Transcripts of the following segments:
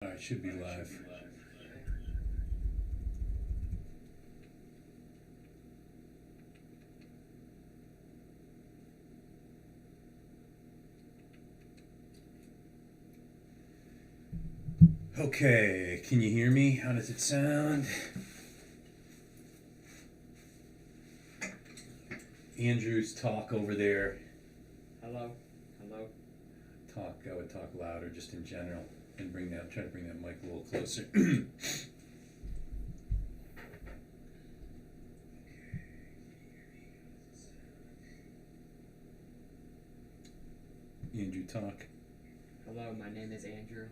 Alright, should be live. Okay, can you hear me? How does it sound? Andrew's talk over there. Hello. Hello. I would talk louder just in general and try to bring that mic a little closer. Andrew, talk. Hello, my name is Andrew.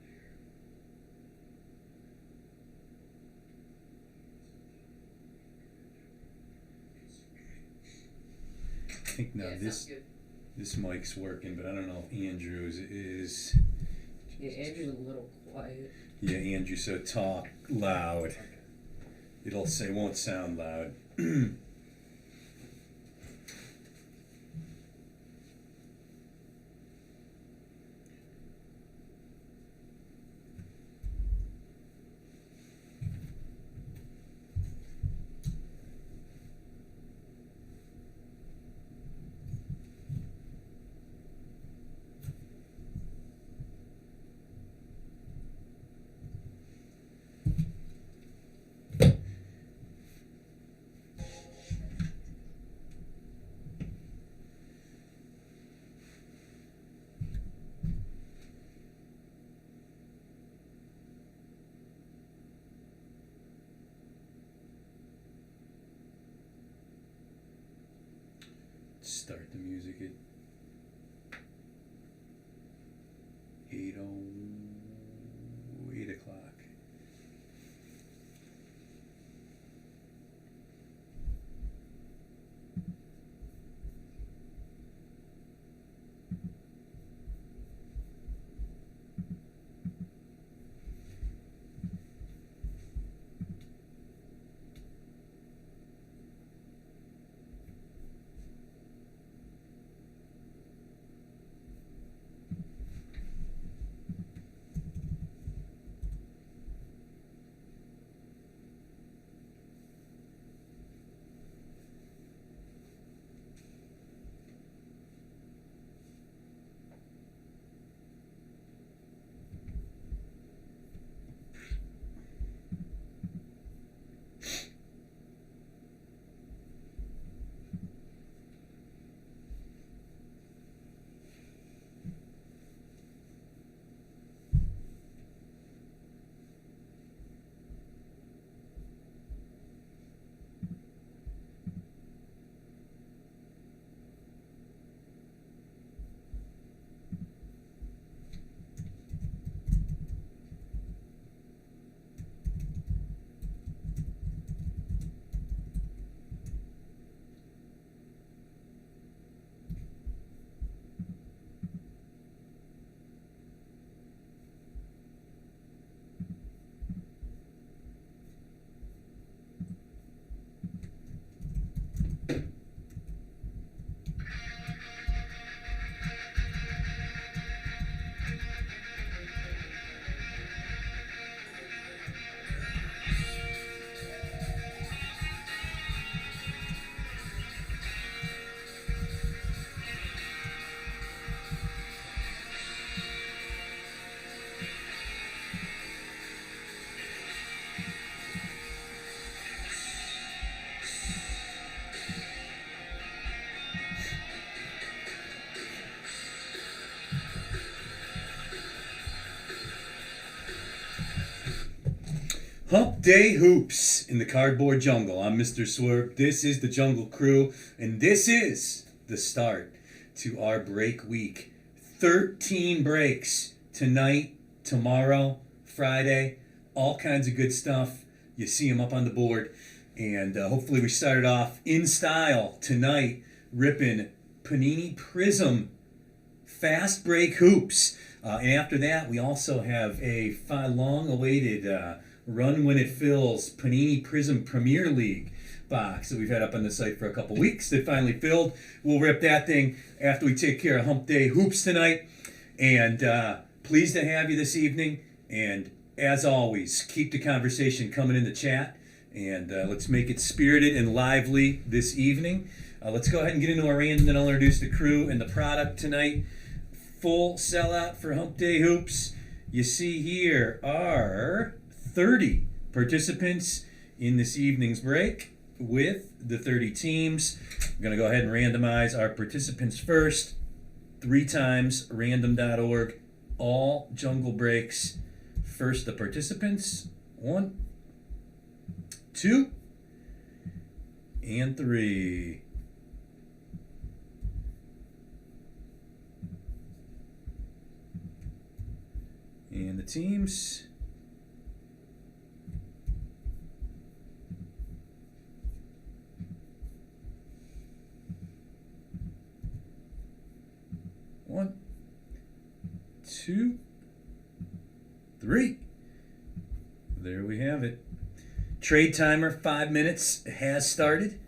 I think now this mic's working, but I don't know if Andrew's is. Yeah, Andrew's a little quiet. Yeah, Andrew, so talk loud. Won't sound loud. Start the music at 8 o'clock. Hump Day Hoops in the cardboard jungle. I'm Mr. Swerve. This is the Jungle Crew, and this is the start to our break week. 13 breaks tonight, tomorrow, Friday, all kinds of good stuff. You see them up on the board, and hopefully we started off in style tonight, ripping Panini Prizm fast break hoops. And after that, we also have a long-awaited Run When It Fills Panini Prizm Premier League box that we've had up on the site for a couple weeks that finally filled. We'll rip that thing after we take care of Hump Day Hoops tonight. And pleased to have you this evening. And as always, keep the conversation coming in the chat, and let's make it spirited and lively this evening. Let's go ahead and get into our random, then I'll introduce the crew and the product tonight. Full sellout for Hump Day Hoops. You see here are 30 participants in this evening's break with the 30 teams. I'm going to go ahead and randomize our participants first. 3 times, random.org. All jungle breaks. First, the participants. 1, 2, and 3. And the teams. One, 2, 3. There we have it. Trade timer, 5 minutes has started.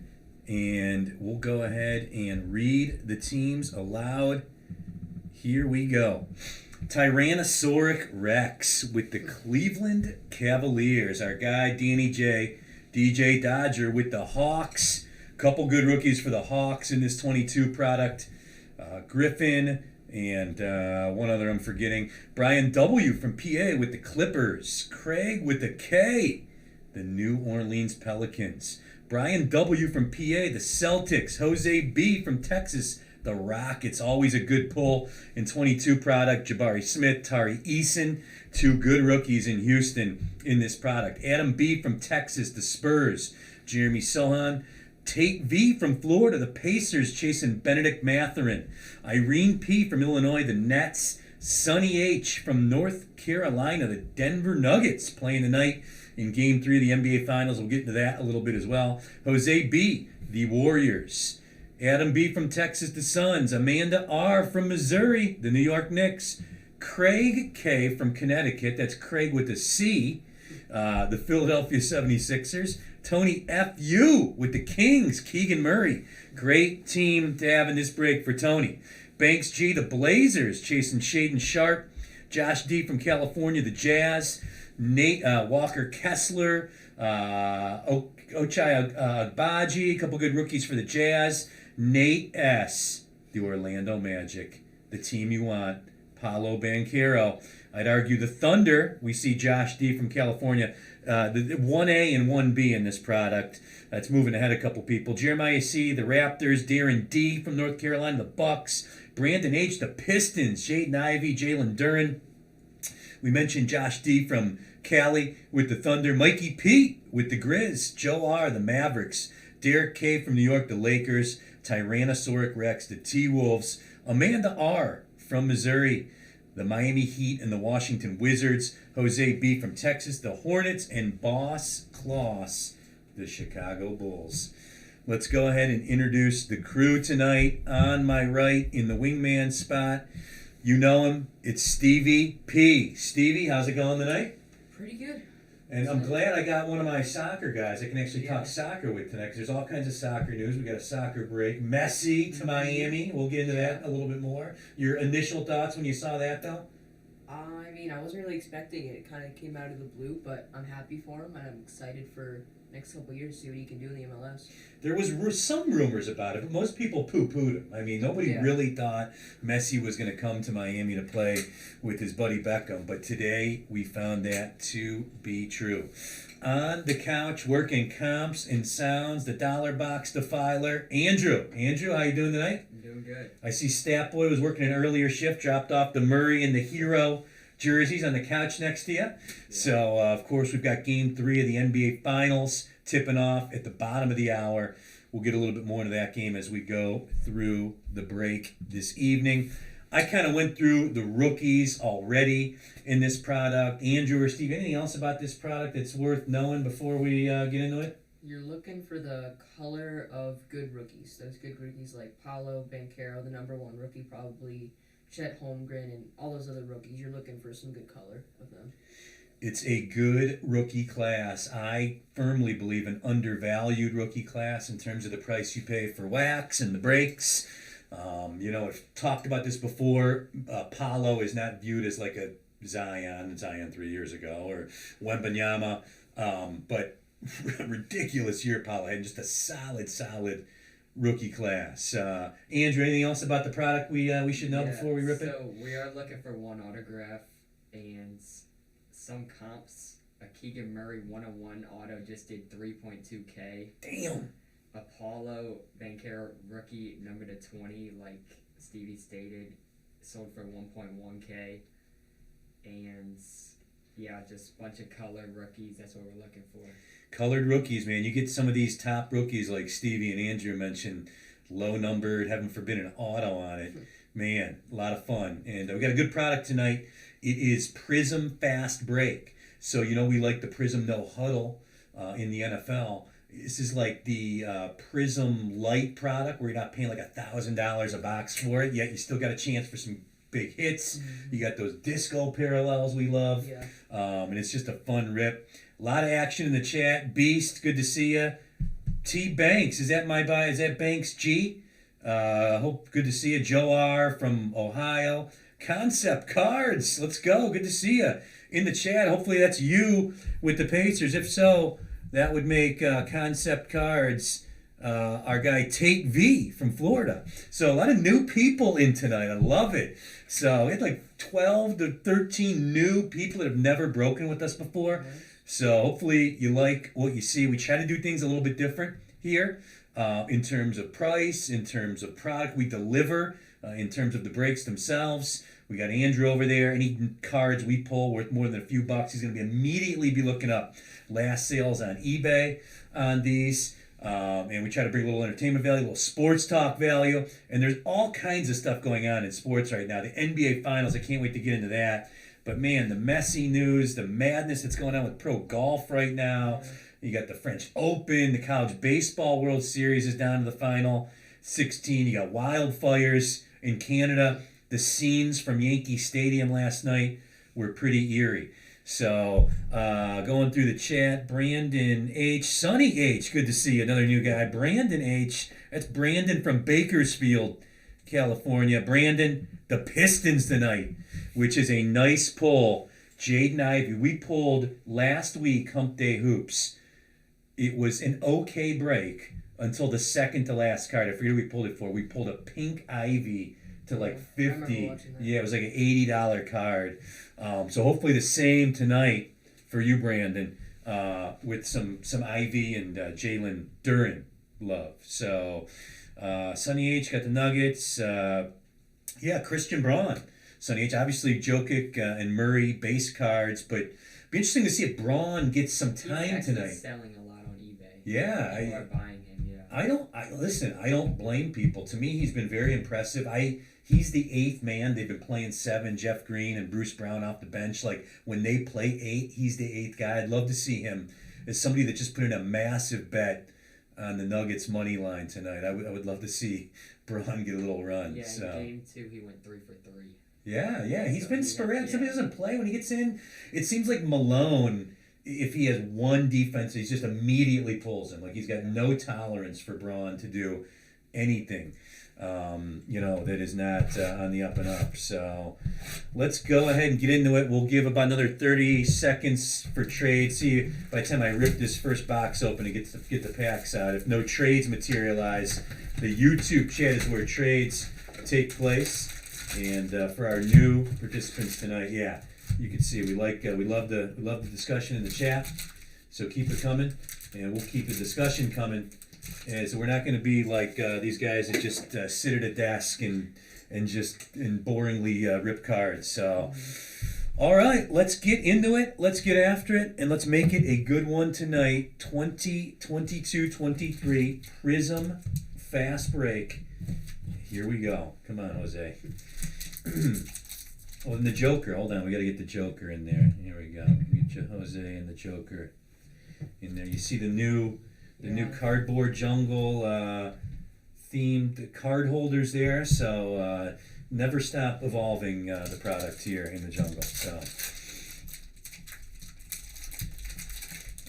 And we'll go ahead and read the teams aloud. Here we go. Tyrannosauric Rex with the Cleveland Cavaliers. Our guy, Danny J. DJ Dodger with the Hawks. Couple good rookies for the Hawks in this 22 product. Griffin and one other I'm forgetting. Brian W. from PA with the Clippers. Craig with the K. The New Orleans Pelicans. Brian W. from PA, the Celtics. Jose B. from Texas, the Rockets. Always a good pull in 22 product. Jabari Smith, Tari Eason, 2 good rookies in Houston in this product. Adam B. from Texas, the Spurs. Jeremy Sohan. Tate V. from Florida, the Pacers, chasing Benedict Mathurin. Irene P. from Illinois, the Nets. Sonny H. from North Carolina, the Denver Nuggets, playing tonight in Game 3 of the NBA Finals. We'll get into that a little bit as well. Jose B., the Warriors. Adam B. from Texas, the Suns. Amanda R. from Missouri, the New York Knicks. Craig K. from Connecticut, that's Craig with a C, the Philadelphia 76ers. Tony F.U. with the Kings, Keegan Murray. Great team to have in this break for Tony. Banks G., the Blazers, chasing Shaden Sharp. Josh D. from California, the Jazz. Nate Walker Kessler. Ochai Agbaji, a couple good rookies for the Jazz. Nate S., the Orlando Magic, the team you want. Paolo Banchero. I'd argue the Thunder. We see Josh D. from California. The 1A and 1B in this product. That's moving ahead a couple people. Jeremiah C., the Raptors. Darren D. from North Carolina, the Bucks. Brandon H., the Pistons. Jaden Ivey, Jalen Duren. We mentioned Josh D. from Cali with the Thunder. Mikey P. with the Grizz. Joe R., the Mavericks. Derek K. from New York, the Lakers. Tyrannosauric Rex, the T-Wolves. Amanda R. from Missouri, the Miami Heat and the Washington Wizards. Jose B. from Texas, the Hornets. And Boss Kloss, the Chicago Bulls. Let's go ahead and introduce the crew tonight. On my right, in the wingman spot, you know him. It's Stevie P. Stevie, how's it going tonight? Pretty good. And I'm glad I got one of my soccer guys I can actually talk soccer with tonight, because there's all kinds of soccer news. We got a soccer break. Messi to Miami. We'll get into that a little bit more. Your initial thoughts when you saw that, though? I mean, I wasn't really expecting it. It kind of came out of the blue, but I'm happy for him, and I'm excited for next couple of years to see what he can do in the MLS. There was some rumors about it, but most people poo-pooed him. I mean, nobody really thought Messi was going to come to Miami to play with his buddy Beckham, but today we found that to be true. On the couch, working comps and sounds, the dollar box defiler, Andrew. Andrew, how you doing tonight? I'm doing good. I see Statboy was working an earlier shift, dropped off the Murray and the Hero jerseys on the couch next to you. Yeah. So, of course, we've got Game 3 of the NBA Finals tipping off at the bottom of the hour. We'll get a little bit more into that game as we go through the break this evening. I kind of went through the rookies already in this product. Andrew or Steve, anything else about this product that's worth knowing before we get into it? You're looking for the color of good rookies. Those good rookies like Paolo Banchero, the number 1 rookie, probably Chet Holmgren, and all those other rookies. You're looking for some good color of them. It's a good rookie class. I firmly believe an undervalued rookie class in terms of the price you pay for wax and the breaks. I've talked about this before. Paolo is not viewed as like a Zion 3 years ago, or Wembanyama. But ridiculous year Paulo had, just a solid rookie class. Andrew, anything else about the product we should know before we rip it? So we are looking for one autograph and some comps. A Keegan Murray 101 auto just did 3.2K. Damn. Apollo Banchero rookie number to 20, like Stevie stated, sold for 1.1K. And yeah, just a bunch of colored rookies. That's what we're looking for. Colored rookies, man. You get some of these top rookies like Stevie and Andrew mentioned, low numbered, heaven forbid an auto on it. Man, a lot of fun. And we got a good product tonight. It is Prizm Fast Break. So, we like the Prizm No Huddle in the NFL. This is like the Prizm Light product where you're not paying like $1,000 a box for it, yet you still got a chance for some big hits. Mm-hmm. You got those disco parallels we love. Yeah. And it's just a fun rip. A lot of action in the chat. Beast, good to see you. T Banks, is that my buy? Is that Banks G? Hope good to see you. Joe R from Ohio. Concept Cards, let's go. Good to see you in the chat. Hopefully that's you with the Pacers. If so, that would make Concept Cards our guy Tate V from Florida. So a lot of new people in tonight. I love it. So we had like 12 to 13 new people that have never broken with us before. Mm-hmm. So hopefully you like what you see. We try to do things a little bit different here in terms of price, in terms of product we deliver, in terms of the breaks themselves. We got Andrew over there. Any cards we pull worth more than a few bucks, he's going to immediately be looking up last sales on eBay on these. And we try to bring a little entertainment value, a little sports talk value. And there's all kinds of stuff going on in sports right now. The NBA Finals, I can't wait to get into that. But man, the messy news, the madness that's going on with pro golf right now. You got the French Open, the College Baseball World Series is down to the final 16. You got wildfires in Canada. The scenes from Yankee Stadium last night were pretty eerie. So, going through the chat, Brandon H. Sonny H. Good to see you. Another new guy. Brandon H. That's Brandon from Bakersfield, California. Brandon, the Pistons tonight, which is a nice pull. Jaden Ivey. We pulled last week Hump Day Hoops. It was an okay break until the second to last card. I forget who we pulled it for. We pulled a pink Ivy to like 50. Yeah, it was like an $80 card. So hopefully the same tonight for you, Brandon, with some Ivy and Jalen Duren love. So Sonny H got the Nuggets. Christian Braun. Sonny H, obviously Jokic and Murray base cards, but be interesting to see if Braun gets some time tonight. He's selling a lot on eBay. Yeah, people are buying him. Yeah. I don't blame people. To me, he's been very impressive. He's the eighth man. They've been playing seven, Jeff Green and Bruce Brown off the bench. Like, when they play eight, he's the eighth guy. I'd love to see him as somebody that just put in a massive bet on the Nuggets money line tonight. I would love to see Braun get a little run. Yeah, in game 2, he went 3 for 3. Yeah. He's been sporadic. Somebody doesn't play. When he gets in, it seems like Malone, if he has one defense, he just immediately pulls him. Like, he's got no tolerance for Braun to do anything. That is not on the up and up. So let's go ahead and get into it. We'll give about another 30 seconds for trades. See, by the time I rip this first box open and get the packs out, if no trades materialize, the YouTube chat is where trades take place. And for our new participants tonight, you can see we love the discussion in the chat. So keep it coming, and we'll keep the discussion coming. And so we're not going to be like these guys that just sit at a desk and boringly rip cards. So, all right, let's get into it. Let's get after it, and let's make it a good one tonight. 2022-23 Prizm Fast Break. Here we go. Come on, Jose. Oh, and the Joker. Hold on, we got to get the Joker in there. Here we go. Get Jose and the Joker in there. You see the new cardboard jungle themed card holders there. So never stop evolving the product here in the jungle. So,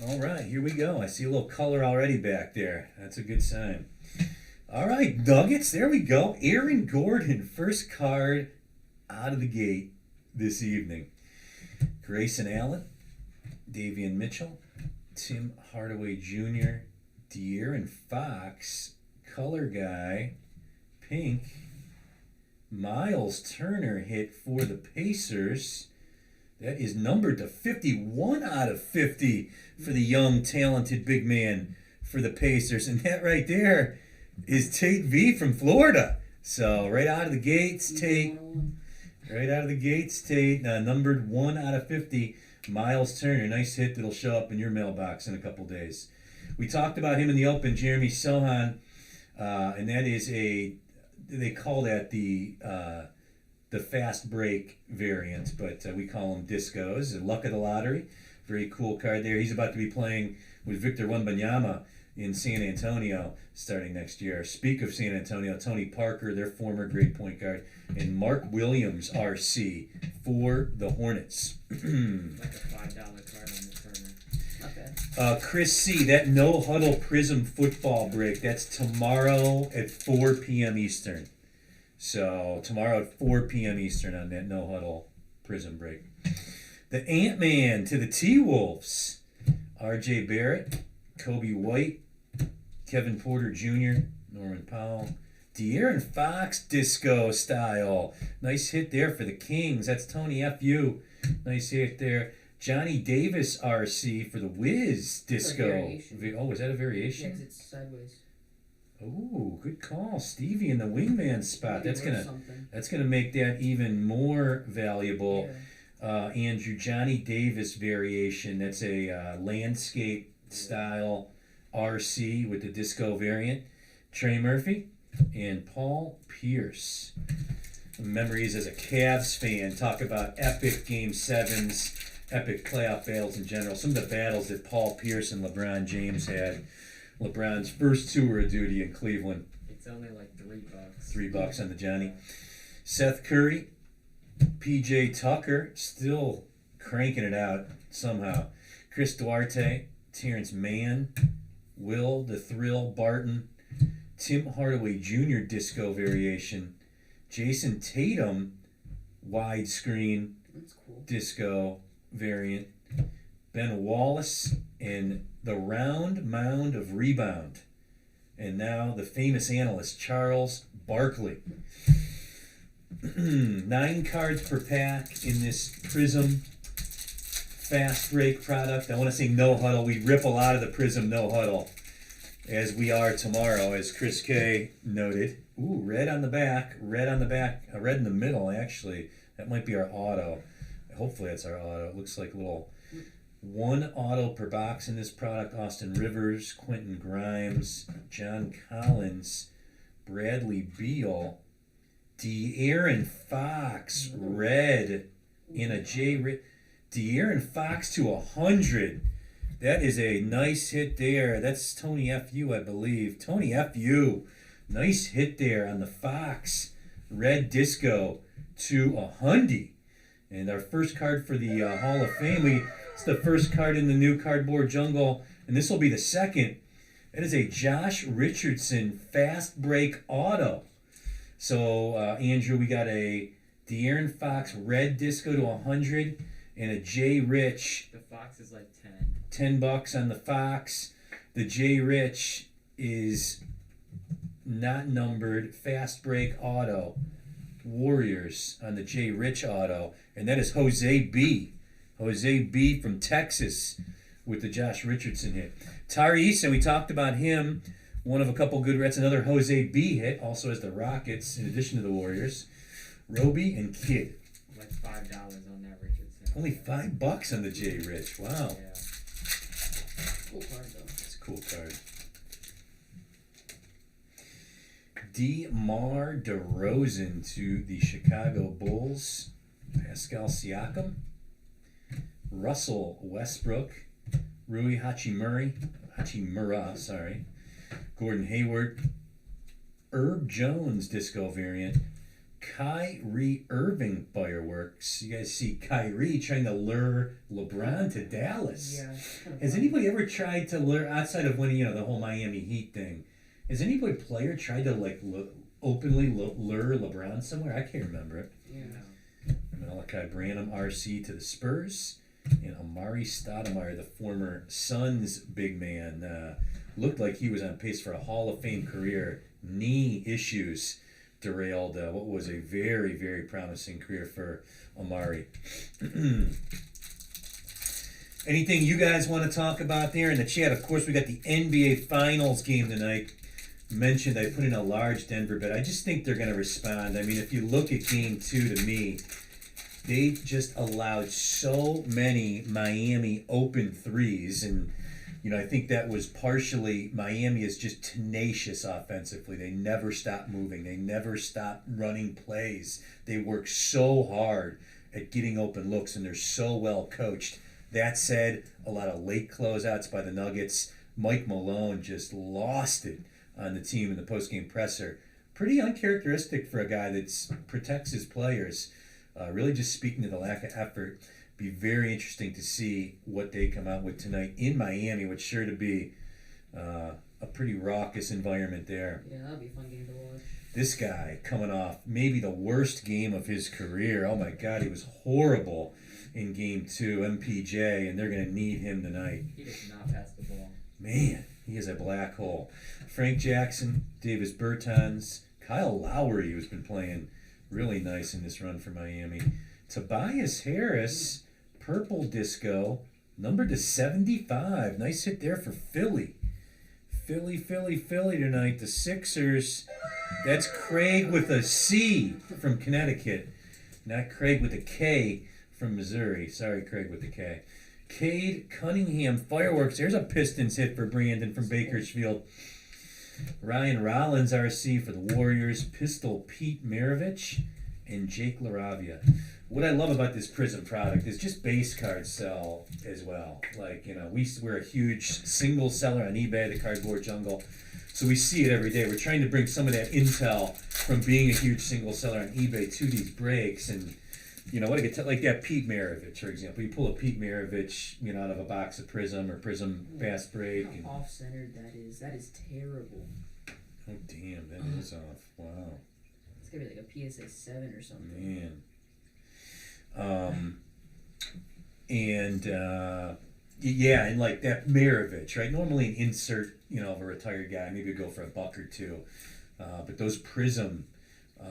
all right, here we go. I see a little color already back there. That's a good sign. All right, Nuggets. There we go. Aaron Gordon, first card out of the gate this evening. Grayson Allen, Davian Mitchell, Tim Hardaway Jr., De'Aaron Fox, color guy, pink, Miles Turner hit for the Pacers. That is numbered to 51 out of 50 for the young, talented big man for the Pacers. And that right there is Tate V from Florida. So right out of the gates, Tate. Right out of the gates, Tate. Numbered 1 out of 50. Miles Turner. Nice hit that'll show up in your mailbox in a couple days. We talked about him in the Open, Jeremy Sohan. And that is they call that the fast break variant, but we call them discos. Luck of the lottery. Very cool card there. He's about to be playing with Victor Wembanyama in San Antonio starting next year. Speak of San Antonio, Tony Parker, their former great point guard, and Mark Williams, RC, for the Hornets. Like a $5 card on the Turner. Okay. Chris C., that no huddle Prizm football break, that's tomorrow at 4 p.m. Eastern. So tomorrow at 4 p.m. Eastern on that no huddle Prizm break. The Ant-Man to the T-Wolves. R.J. Barrett, Kobe White, Kevin Porter Jr., Norman Powell. De'Aaron Fox disco style. Nice hit there for the Kings. That's Tony F.U. Nice hit there. Johnny Davis RC for the Wiz disco. Oh, is that a variation? Yeah, 'cause it's sideways. Oh, good call, Stevie in the wingman spot. Maybe That's gonna make that even more valuable. Yeah. Andrew, Johnny Davis variation. That's a landscape style RC with the disco variant. Trey Murphy and Paul Pierce. Memories as a Cavs fan. Talk about epic Game 7s, epic playoff battles in general. Some of the battles that Paul Pierce and LeBron James had. LeBron's first tour of duty in Cleveland. It's only like $3. $3 on the Johnny. Seth Curry, PJ Tucker, still cranking it out somehow. Chris Duarte, Terrence Mann, Will the Thrill Barton, Tim Hardaway Jr. disco variation, Jason Tatum widescreen That's cool. disco variant, Ben Wallace, and the round mound of rebound. And now the famous analyst, Charles Barkley. 9 cards per pack in this Prizm fast break product. I want to say no huddle. We ripple out of the Prizm no huddle as we are tomorrow, as Chris K noted. Ooh, red on the back, red on the back, red in the middle, actually. That might be our auto. Hopefully that's our auto. It looks like a little 1 auto per box in this product. Austin Rivers, Quentin Grimes, John Collins, Bradley Beal, De'Aaron Fox, red in a De'Aaron Fox to 100. That is a nice hit there. That's Tony F.U., I believe. Tony F.U., nice hit there on the Fox red disco to 100. And our first card for the Hall of Fame, it's the first card in the new Cardboard Jungle, and this will be the second. That is a Josh Richardson fast break auto. So, Andrew, we got a De'Aaron Fox red disco to 100 and a J. Rich. The Fox is like 10 bucks on the Fox. The J. Rich is not numbered. Fast break auto. Warriors on the J. Rich auto. And that is Jose B. Jose B. from Texas with the Josh Richardson hit. Tari Eason, we talked about him. One of a couple good reds. Another Jose B. hit. Also has the Rockets in addition to the Warriors. Roby and Kidd. like $5 on that Richardson. Only $5 on the J. Rich. Wow. Yeah. Cool card though. That's a cool card. DeMar DeRozan to the Chicago Bulls. Pascal Siakam. Russell Westbrook. Rui Hachimura, Gordon Hayward. Herb Jones disco variant. Kyrie Irving fireworks. You guys see Kyrie trying to lure LeBron to Dallas. Yeah. Has anybody ever tried to lure, outside of when, the whole Miami Heat thing, has anybody player tried to openly lure LeBron somewhere? I can't remember it. Yeah. No. Malachi Branham RC to the Spurs. And Amari Stoudemire, the former Suns big man, looked like he was on pace for a Hall of Fame career. Knee issues derailed what was a very, very promising career for Amari. Anything you guys want to talk about there in the chat? Of course, we got the NBA Finals game tonight. Mentioned I put in a large Denver bet. I just think they're going to respond. I mean, if you look at game 2, to me, they just allowed so many Miami open threes. And, I think that was partially Miami is just tenacious offensively. They never stop moving. They never stop running plays. They work so hard at getting open looks, and they're so well coached. That said, a lot of late closeouts by the Nuggets. Mike Malone just lost it on the team in the postgame presser. Pretty uncharacteristic for a guy that protects his players. Really just speaking to the lack of effort. Be very interesting to see what they come out with tonight in Miami, which sure to be a pretty raucous environment there. Yeah, that'll be a fun game to watch. This guy coming off maybe the worst game of his career. Oh my God, he was horrible in game 2, MPJ, and they're going to need him tonight. He does not pass the ball. Man, he is a black hole. Frank Jackson, Davis Bertans, Kyle Lowry, who's been playing really nice in this run for Miami. Tobias Harris, purple disco, numbered to 75. Nice hit there for Philly. Philly tonight. The Sixers. That's Craig with a C from Connecticut. Not Craig with a K from Missouri. Sorry, Craig with a K. Cade Cunningham, fireworks. There's a Pistons hit for Brandon from Bakersfield. Ryan Rollins, RC for the Warriors. Pistol Pete Maravich and Jake LaRavia. What I love about this Prizm product is just base cards sell as well. Like, we're a huge single seller on eBay, the Cardboard Jungle. So we see it every day. We're trying to bring some of that intel from being a huge single seller on eBay to these breaks. And, what I could tell, like that Pete Maravich, for example. You pull a Pete Maravich, out of a box of Prizm or Prizm Fast Break. How off-centered that is. That is terrible. Oh, damn, that is off. Wow. It's going to be like a PSA 7 or something. Man. And like that Maravich, right? Normally an insert, of a retired guy, maybe go for $1 or $2. But those Prizm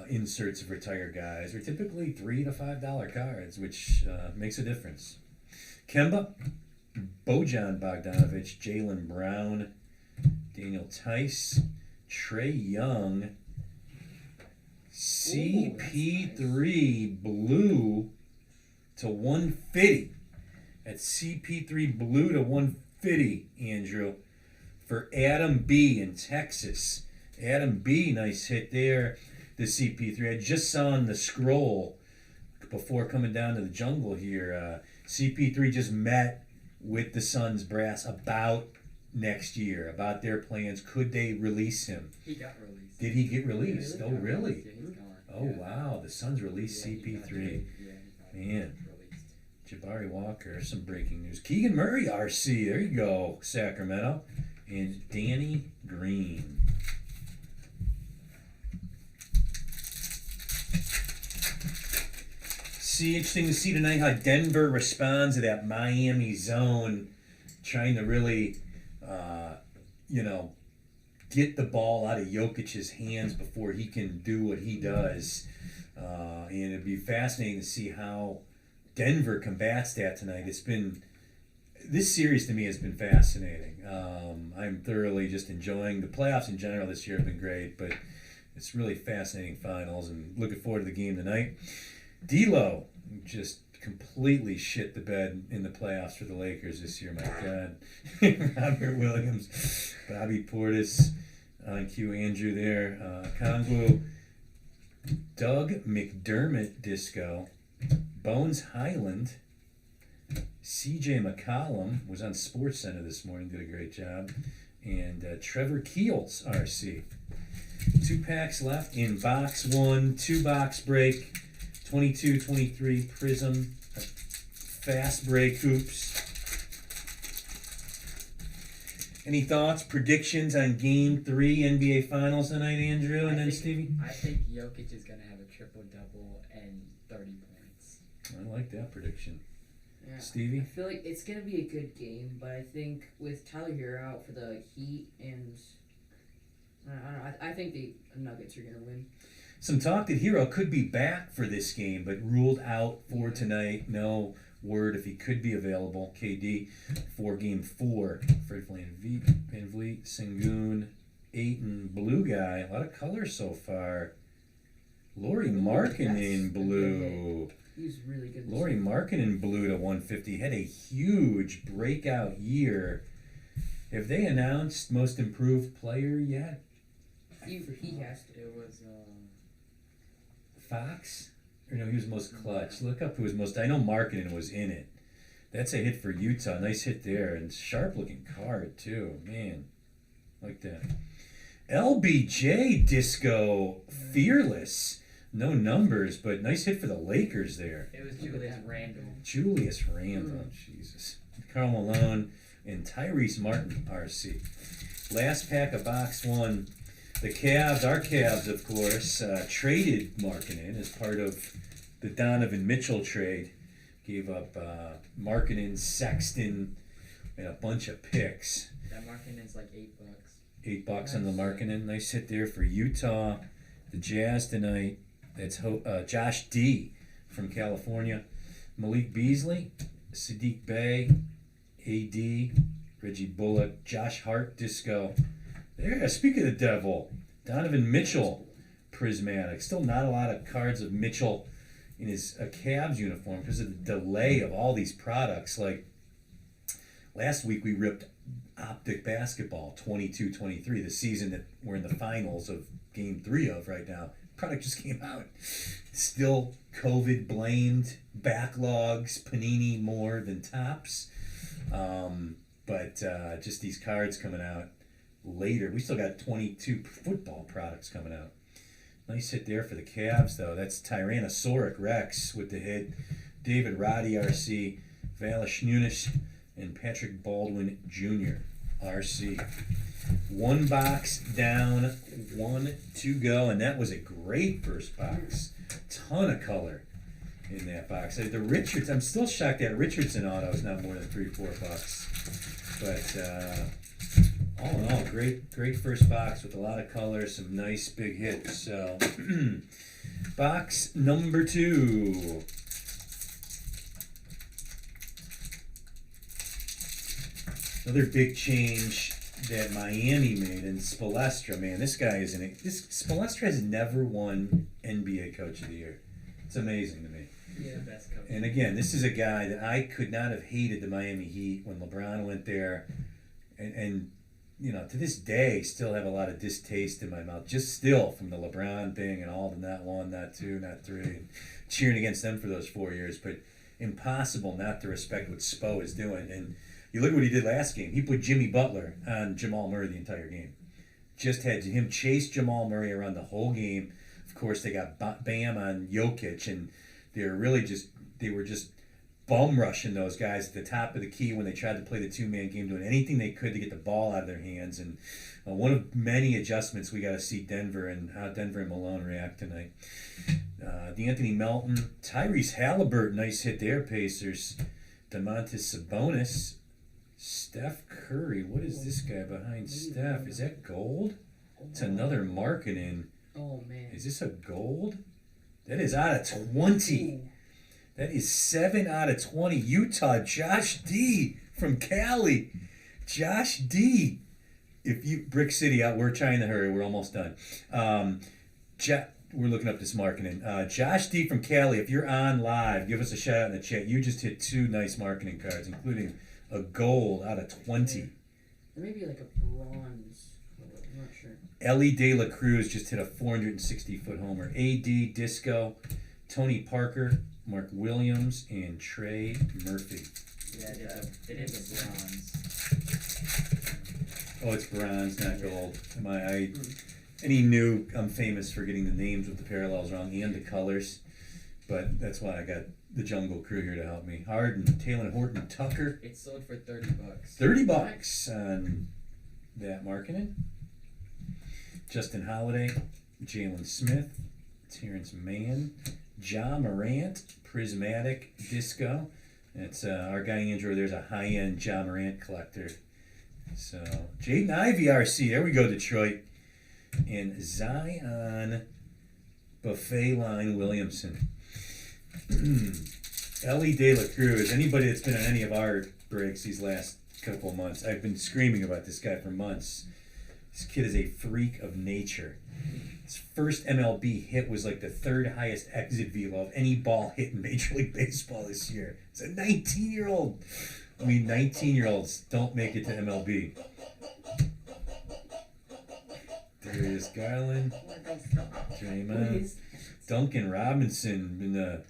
inserts of retired guys are typically $3 to $5 cards, which makes a difference. Kemba, Bojan Bogdanovic, Jaylen Brown, Daniel Tice, Trae Young, CP3 blue to 150. That's CP3 blue to 150, Andrew, for Adam B in Texas. Adam B, nice hit there. The CP3. I just saw on the scroll before coming down to the jungle here. CP3 just met with the Suns brass about next year, about their plans. Could they release him? He got released. Did he get released? Yeah, Oh, really? Yeah, he's gone. Oh, wow. The Suns released CP3. Man. Released. Jabari Walker, some breaking news. Keegan Murray, RC. There you go, Sacramento. And Danny Green. Interesting to see tonight how Denver responds to that Miami zone, trying to really, get the ball out of Jokic's hands before he can do what he does. And it'd be fascinating to see how Denver combats that tonight. This series to me has been fascinating. I'm thoroughly just enjoying the playoffs in general this year have been great, but it's really fascinating finals and looking forward to the game tonight. D'Lo just completely shit the bed in the playoffs for the Lakers this year. My God, Robert Williams, Bobby Portis, on cue, Andrew there, Congo, Doug McDermott disco, Bones Highland, C.J. McCollum was on SportsCenter this morning, did a great job, and Trevor Keels, RC. 2 packs left in box 1, 2-box break. 22-23 Prizm fast break hoops. Any thoughts, predictions on Game 3 NBA Finals tonight, Andrew, and then Stevie? I think Jokic is going to have a triple-double and 30 points. I like that prediction. Yeah. Stevie? I feel like it's gonna be a good game, but I think with Tyler Hero out for the Heat and I don't know, I think the Nuggets are gonna win. Some talk that Hero could be back for this game, but ruled out for tonight. No word if he could be available. KD for game 4. Fred Van Vliet, Sengun, Aiton, blue guy. A lot of colors so far. Laurie Markin in blue. He's really good. Laurie Markin in blue to 150. Had a huge breakout year. Have they announced most improved player yet? He has to. It was Fox? Or no, he was most clutch. Look up who was most. I know Markkinen was in it. That's a hit for Utah. Nice hit there. And sharp looking card, too. Man, like that. LBJ Disco Fearless. No numbers, but nice hit for the Lakers there. It was Julius Randle. Julius Randle. Jesus. Karl Malone and Tyrese Martin, RC. Last pack of box 1. The Cavs, our Cavs, of course, traded Markkinen as part of the Donovan Mitchell trade. Gave up Markkinen, Sexton, and a bunch of picks. That Markin is like $8. $8 on the Markkinen. Nice hit there for Utah. The Jazz tonight. That's Josh D. from California. Malik Beasley, Sadiq Bey, AD, Reggie Bullock, Josh Hart, Disco. There, speak of the devil, Donovan Mitchell, prismatic. Still not a lot of cards of Mitchell in his Cavs uniform because of the delay of all these products. Like last week we ripped Optic Basketball 22-23, the season that we're in the finals of Game 3 of right now. Product just came out. Still COVID blamed, backlogs, Panini more than Tops. But just these cards coming out later. We still got 22 football products coming out. Nice hit there for the Cavs, though. That's Tyrannosauric Rex with the hit. David Roddy, RC. Valash Nunes and Patrick Baldwin Jr., RC. 1 box down, 1 to go, and that was a great first box. Ton of color in that box. The Richards, I'm still shocked that Richardson auto is not more than $3-4. But all in all, great first box with a lot of color, some nice big hits. So, box number 2. Another big change that Miami made in Spoelstra. Man, this guy is Spoelstra has never won NBA Coach of the Year. It's amazing to me. He's the best coach. And again, this is a guy that I could not have hated the Miami Heat when LeBron went there, and you know, to this day, still have a lot of distaste in my mouth, just still from the LeBron thing and all the not 1, not 2, not 3, and cheering against them for those 4 years. But impossible not to respect what Spo is doing. And you look at what he did last game. He put Jimmy Butler on Jamal Murray the entire game. Just had him chase Jamal Murray around the whole game. Of course, they got Bam on Jokic, and they were just bum rushing those guys at the top of the key when they tried to play the 2-man game, doing anything they could to get the ball out of their hands. And one of many adjustments we got to see Denver and how Denver and Malone react tonight. D'Anthony Melton, Tyrese Halliburton, nice hit there, Pacers. Domantas Sabonis, Steph Curry. What is this guy behind Steph? Is that gold? It's another Markkinen. Oh, man. Is this a gold? That is out of 20. That is 7 out of 20. Utah, Josh D. from Cali. Josh D. If you Brick City out, we're trying to hurry. We're almost done. We're looking up this Markkinen. Josh D. from Cali, if you're on live, give us a shout out in the chat. You just hit 2 nice Markkinen cards, including a gold out of 20. There may be like a bronze. I'm not sure. Ellie De La Cruz just hit a 460-foot homer. AD, Disco, Tony Parker, Mark Williams, and Trey Murphy. Yeah, it is a bronze. Oh, it's bronze, not gold. Any new, I'm famous for getting the names with the parallels wrong and the colors, but that's why I got the Jungle Crew here to help me. Harden, Taylor Horton Tucker. It sold for $30. $30 on that Markkinen. Justin Holiday, Jalen Smith, Terrence Mann, Ja Morant, Prismatic Disco. It's our guy Andrew. There's a high-end John Morant collector. So Jaden Ivey RC. There we go, Detroit. And Zion Buffet Line Williamson. Ellie De La Cruz. Anybody that's been on any of our breaks these last couple of months, I've been screaming about this guy for months. This kid is a freak of nature. His first MLB hit was like the third highest exit velo of any ball hit in Major League Baseball this year. It's a 19-year-old. 19-year-olds don't make it to MLB. Darius Garland, Draymond, Duncan Robinson, been a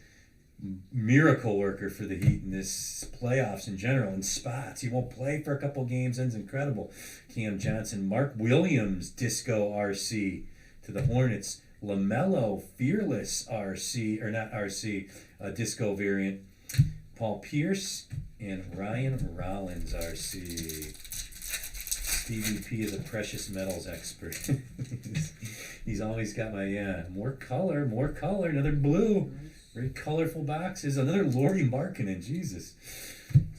miracle worker for the Heat in this playoffs in general, in spots. He won't play for a couple games, and's incredible. Cam Johnson, Mark Williams, Disco RC to the Hornets. LaMelo, Fearless RC, or not RC, Disco variant. Paul Pierce, and Ryan Rollins RC. Stevie P is a precious metals expert. He's always got my, more color, another blue. Very colorful boxes. Another Lauri Markkanen, Jesus.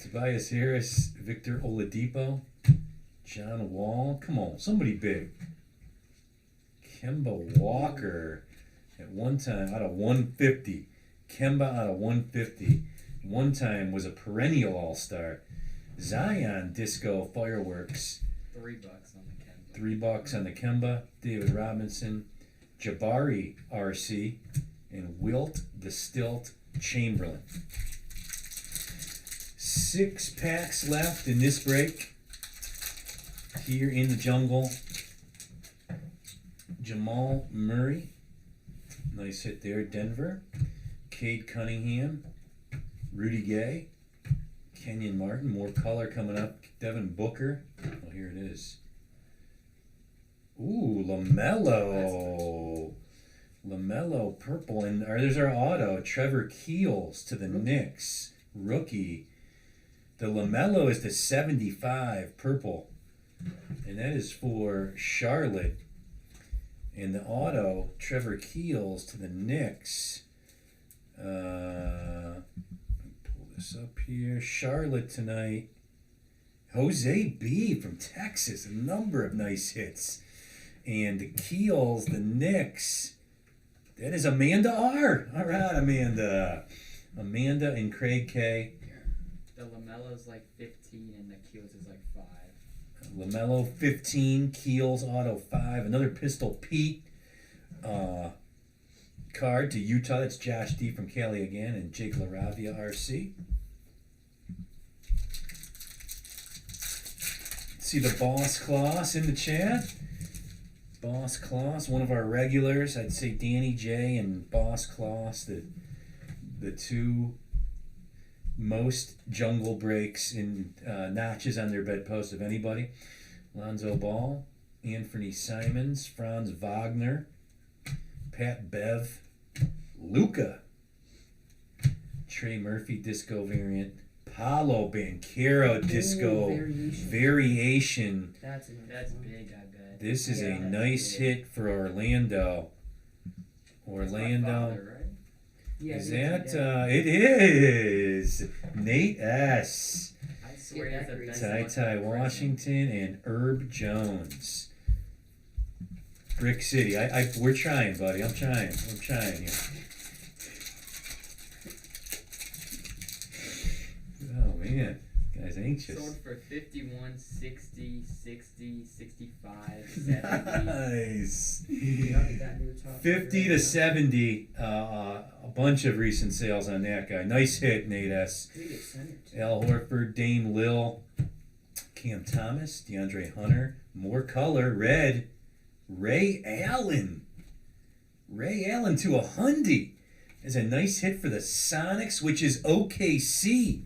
Tobias Harris, Victor Oladipo, John Wall. Come on, somebody big. Kemba Walker at one time out of 150. Kemba out of 150. One time was a perennial all-star. Zion Disco Fireworks. $3 on the Kemba. $3 on the Kemba. David Robinson. Jabari RC. And Wilt the Stilt Chamberlain. 6 packs left in this break. Here in the jungle. Jamal Murray. Nice hit there. Denver. Cade Cunningham. Rudy Gay. Kenyon Martin. More color coming up. Devin Booker. Oh, here it is. Ooh, LaMelo. LaMelo purple. And there's our auto. Trevor Keels to the Knicks. Rookie. The LaMelo is the 75 purple. And that is for Charlotte. And the auto, Trevor Keels to the Knicks. Pull this up here. Charlotte tonight. Jose B from Texas. A number of nice hits. And the Keels, the Knicks. That is Amanda R. All right, Amanda. Amanda and Craig K. The LaMelo's like 15 and the Keels is like 5. LaMelo 15, Keels auto 5. Another Pistol Pete card to Utah. That's Josh D from Cali again, and Jake LaRavia RC. See the Boss Claus in the chat. Boss Claus, one of our regulars. I'd say Danny J and Boss Claus, the two most jungle breaks in notches on their bedpost of anybody. Lonzo Ball, Anthony Simons, Franz Wagner, Pat Bev, Luca, Trey Murphy disco variant, Paolo Banchero disco variation. That's big, I bet. This is a nice hit for Orlando. Orlando. Father, right? Yeah, Is that, it is Nate S. I swear Get he's the that best. Ty Ty Washington and Herb Jones. Brick City. We're trying, buddy. I'm trying here. Oh man, guy's anxious. Sold for 51, 60, 60, 65, 70. Nice. that new top 50 to 70. A bunch of recent sales on that guy. Nice hit, Nate S. We get centered. Al Horford, Dame Lil, Cam Thomas, DeAndre Hunter, more color, red, Ray Allen. Ray Allen to a Hyundai is a nice hit for the Sonics, which is OKC.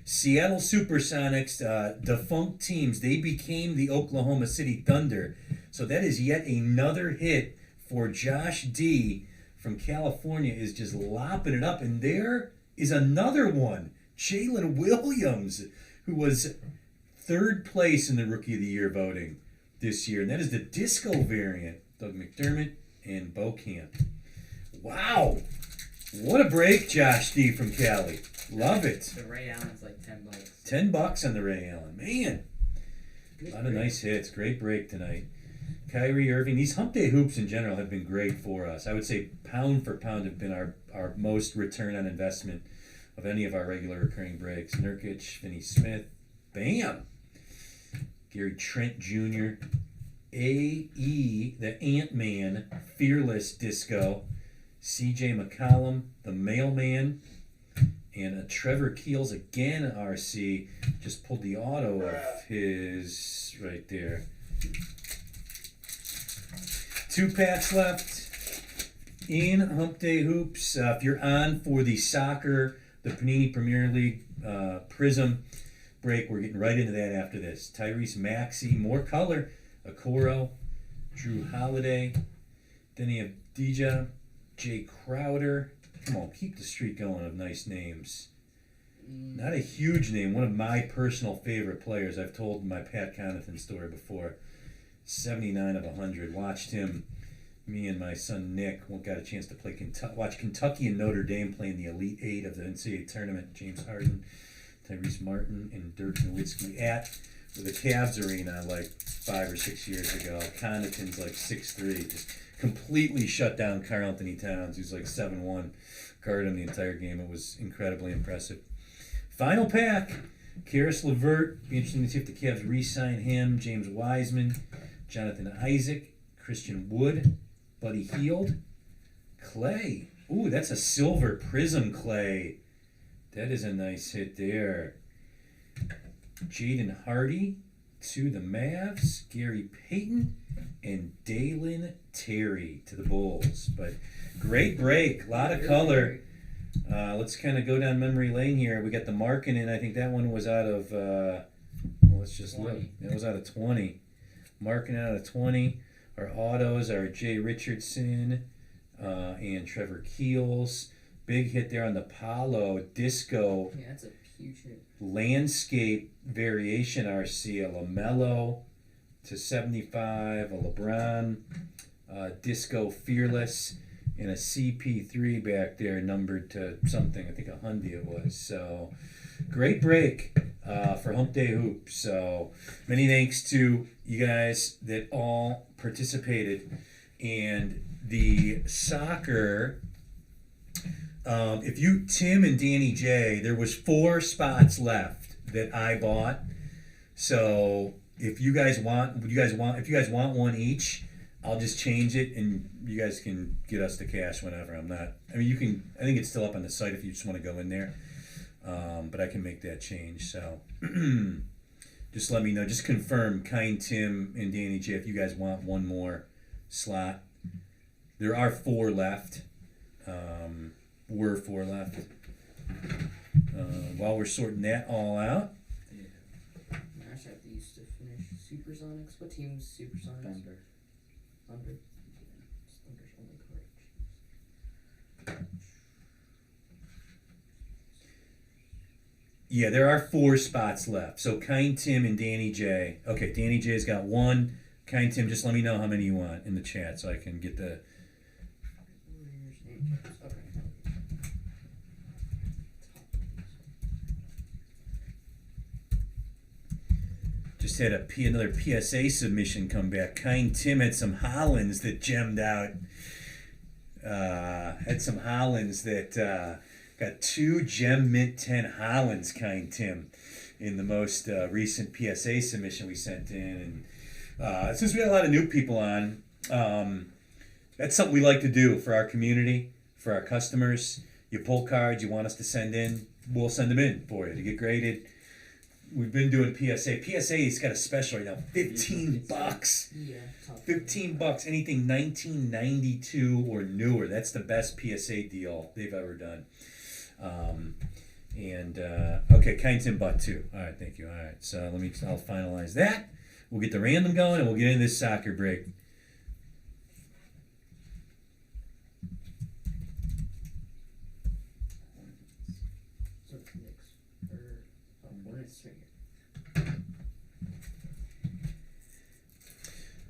Seattle Supersonics, defunct teams, they became the Oklahoma City Thunder. So that is yet another hit for Josh D from California, is just lopping it up. And there is another one, Jalen Williams, who was third place in the Rookie of the Year voting this year. And that is the disco variant, Doug McDermott and Bo Camp. Wow. What a break, Josh D from Cali. Love it. The Ray Allen's like $10. $10 on the Ray Allen. Man, Good a lot of break. nice hits. Great break tonight. Kyrie Irving. These Hump Day Hoops in general have been great for us. I would say pound for pound have been our most return on investment of any of our regular recurring breaks. Nurkic, Finney Smith. Bam! Gary Trent Jr. A.E. the Ant-Man. Fearless Disco. C.J. McCollum. The Mailman. And a Trevor Keels again, RC. Just pulled the auto of his right there. 2 packs left in Hump Day Hoops. If you're on for the soccer, the Panini Premier League Prizm break, we're getting right into that after this. Tyrese Maxey, more color. Okoro, Drew Holiday. Then you have Deja, Jay Crowder. Come on, keep the streak going of nice names. Not a huge name. One of my personal favorite players. I've told my Pat Connaughton story before. 79 of 100. Watched him. Me and my son Nick got a chance to play watch Kentucky and Notre Dame play in the Elite Eight of the NCAA tournament. James Harden, Tyrese Martin, and Dirk Nowitzki at the Cavs arena like 5 or 6 years ago. Connaughton's like 6'3", just completely shut down Karl Anthony Towns, who's like 7'1", guarded him the entire game. It was incredibly impressive. Final pack. Karis LeVert. Be interesting to see if the Cavs re-sign him. James Wiseman, Jonathan Isaac, Christian Wood, Buddy Hield, Clay. Ooh, that's a silver Prizm Clay. That is a nice hit there. Jaden Hardy to the Mavs, Gary Payton, and Dalen Terry to the Bulls. But great break, a lot of color. Let's kind of go down memory lane here. We got the Markkanen. I think that one was out of, let's just 20. look. That was out of 20. Markkanen out of 20. Our autos are Jay Richardson and Trevor Keels. Big hit there on the Palo Disco. Yeah, that's a huge hit. Landscape variation RC, a LaMelo to 75, a LeBron, Disco Fearless, and a CP3 back there numbered to something, I think a Hyundai it was. So great break for Hump Day Hoops. So many thanks to you guys that all participated. And the soccer, if you, Tim and Danny J, there was 4 spots left that I bought. So if you guys want one each, I'll just change it and you guys can get us the cash whenever. You can, I think it's still up on the site if you just want to go in there. But I can make that change. So just let me know. Just confirm, Kind Tim and Danny J, if you guys want one more slot. There are 4 left. Were 4 left. While we're sorting that all out. Nash have these to finish. Supersonics. What team's Supersonics? Thunder. Thunder. Thunder's only card. Yeah, there are 4 spots left. So Kind Tim and Danny J. Okay, Danny J's got 1. Kind Tim, just let me know how many you want in the chat so I can get the. Warriors, Angels. Okay. Just had another PSA submission come back. Kind Tim had some Hollands that gemmed out. Got 2 Gem Mint 10 Hollands, Kind Tim, in the most recent PSA submission we sent in. And since we had a lot of new people on, that's something we like to do for our community, for our customers. You pull cards you want us to send in, we'll send them in for you to get graded. We've been doing PSA. PSA's got a special right now, $15. Yeah. $15. Anything 1992 or newer. That's the best PSA deal they've ever done. Okay, Kind Tim bought 2. All right, thank you. All right, so I'll finalize that. We'll get the random going and we'll get into this soccer break. So Knicks Hornets right here.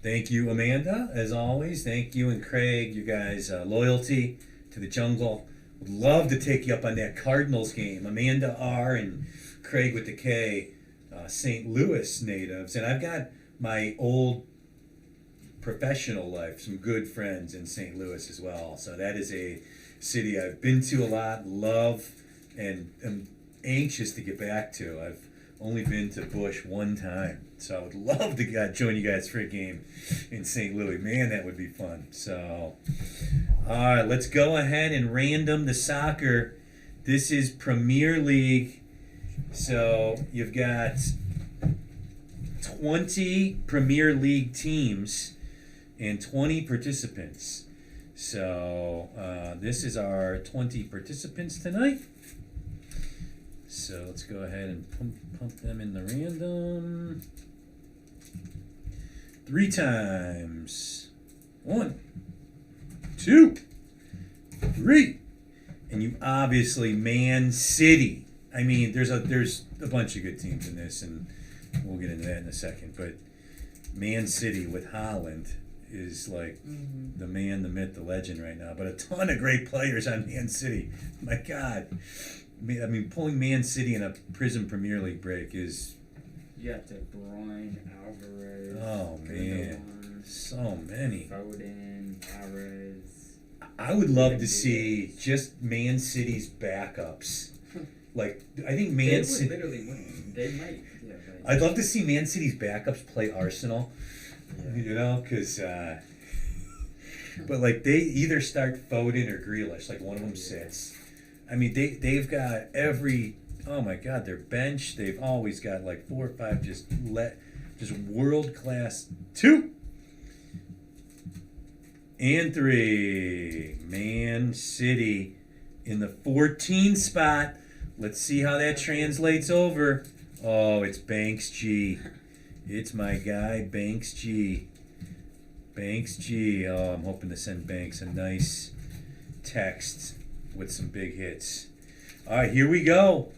Thank you, Amanda, as always. Thank you and Craig, you guys' loyalty to the jungle will Would love to take you up on that Cardinals game. Amanda R. and Craig with the K, St. Louis natives. And I've got my old professional life, some good friends in St. Louis as well. So that is a city I've been to a lot, love, and am anxious to get back to. I've only been to Busch one time, so I would love to join you guys for a game in St. Louis. Man, that would be fun. So, all right, let's go ahead and random the soccer. This is Premier League. So you've got 20 Premier League teams and 20 participants. So this is our 20 participants tonight. So let's go ahead and pump them in the random. 3 times. 1, 2, 3. And you obviously Man City. I mean, there's a bunch of good teams in this, and we'll get into that in a second. But Man City with Haaland is like the man, the myth, the legend right now. But a ton of great players on Man City. My God. I mean, pulling Man City in a Prizm Premier League break is... You got De Bruyne, Alvarez. Oh, man. So many. Foden, Alvarez. I would love to see just Man City's backups. Like, I think Man City... They would literally win. They might. Yeah, I'd love to see Man City's backups play Arsenal. Yeah. You know, because... but, like, they either start Foden or Grealish. Like, one of them sits. I mean, they've got every... Oh, my God, their bench, they've always got, like, 4 or 5 just world-class... 2! And 3. Man City in the 14 spot. Let's see how that translates over. Oh, it's Banks G. It's my guy, Banks G. Banks G. Oh, I'm hoping to send Banks a nice text with some big hits. All right, here we go.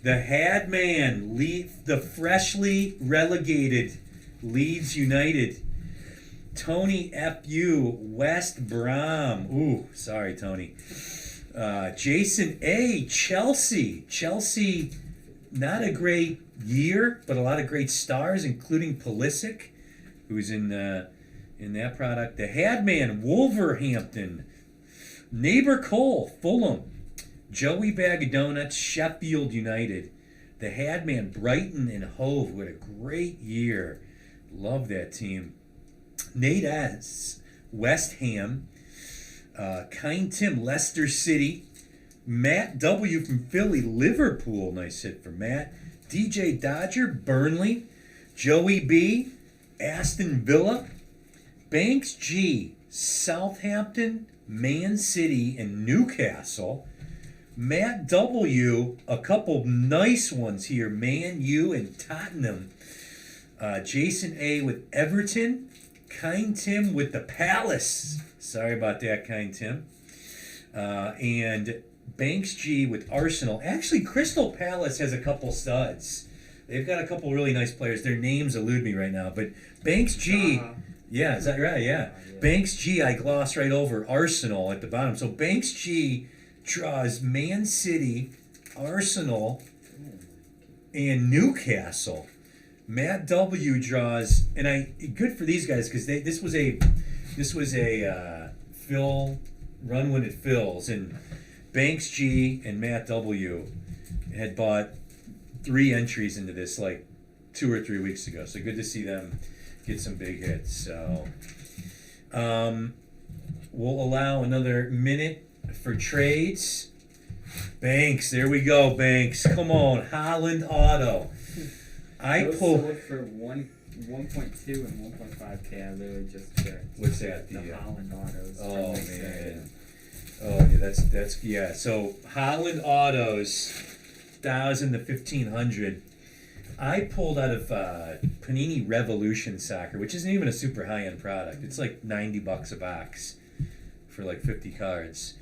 The Had Man, the freshly relegated Leeds United. Tony F.U. West Brom. Ooh, sorry, Tony. Jason A. Chelsea. Chelsea, not a great year, but a lot of great stars, including Pulisic, who's in that product. The Had Man, Wolverhampton. Neighbor Cole, Fulham. Joey Bag of Donuts, Sheffield United. The Had Man, Brighton and Hove, who had a great year. Love that team. Nate S., West Ham. Kind Tim, Leicester City. Matt W. from Philly, Liverpool. Nice hit for Matt. DJ Dodger, Burnley. Joey B., Aston Villa. Banks G., Southampton, Man City, and Newcastle. Matt W., a couple nice ones here. Man U and Tottenham. Jason A. with Everton. Kind Tim with the Palace. Sorry about that, Kind Tim. And Banks G with Arsenal. Actually, Crystal Palace has a couple studs. They've got a couple really nice players. Their names elude me right now. But Banks G... Yeah, is that right? Yeah. Banks G, I gloss right over Arsenal at the bottom. So Banks G draws Man City, Arsenal, and Newcastle. Matt W draws, and good for these guys because this was a Phil run when it fills, and Banks G and Matt W had bought 3 entries into this like 2 or 3 weeks ago. So good to see them get some big hits. So we'll allow another minute for trades. Banks, there we go, Banks. Come on, Holland Auto. Those sold for 1.2 and 1.5K. I literally just checked. What's that? The Holland Autos. Oh man. Oh yeah, that's yeah. So Holland Autos, 1,000 to 1,500. I pulled out of Panini Revolution Soccer, which isn't even a super high-end product. It's like $90 a box for like 50 cards.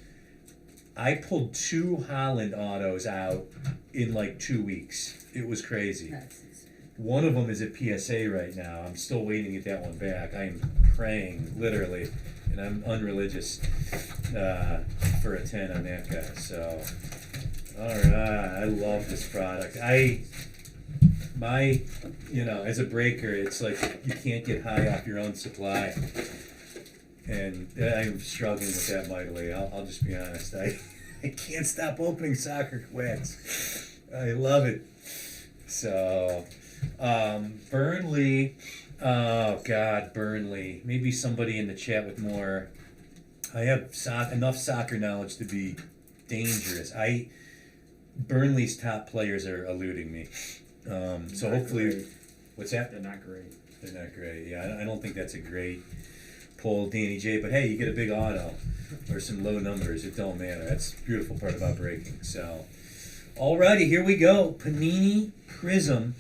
I pulled 2 Holland Autos out in like 2 weeks. It was crazy. That's insane. One of them is at PSA right now. I'm still waiting to get that one back. I am praying, literally, and I'm unreligious for a 10 on that guy. So, all right, I love this product. As a breaker, it's like you can't get high off your own supply. And I'm struggling with that mightily. I'll just be honest. I can't stop opening soccer wax. I love it. So, Burnley. Oh, God, Burnley. Maybe somebody in the chat with more. I have enough soccer knowledge to be dangerous. Burnley's top players are eluding me. So hopefully. Great. What's that? They're not great. They're not great. Yeah, I don't think that's a great pull, Danny J. But hey, you get a big auto or some low numbers. It don't matter. That's the beautiful part about breaking. So, alrighty, here we go. Panini Prizm.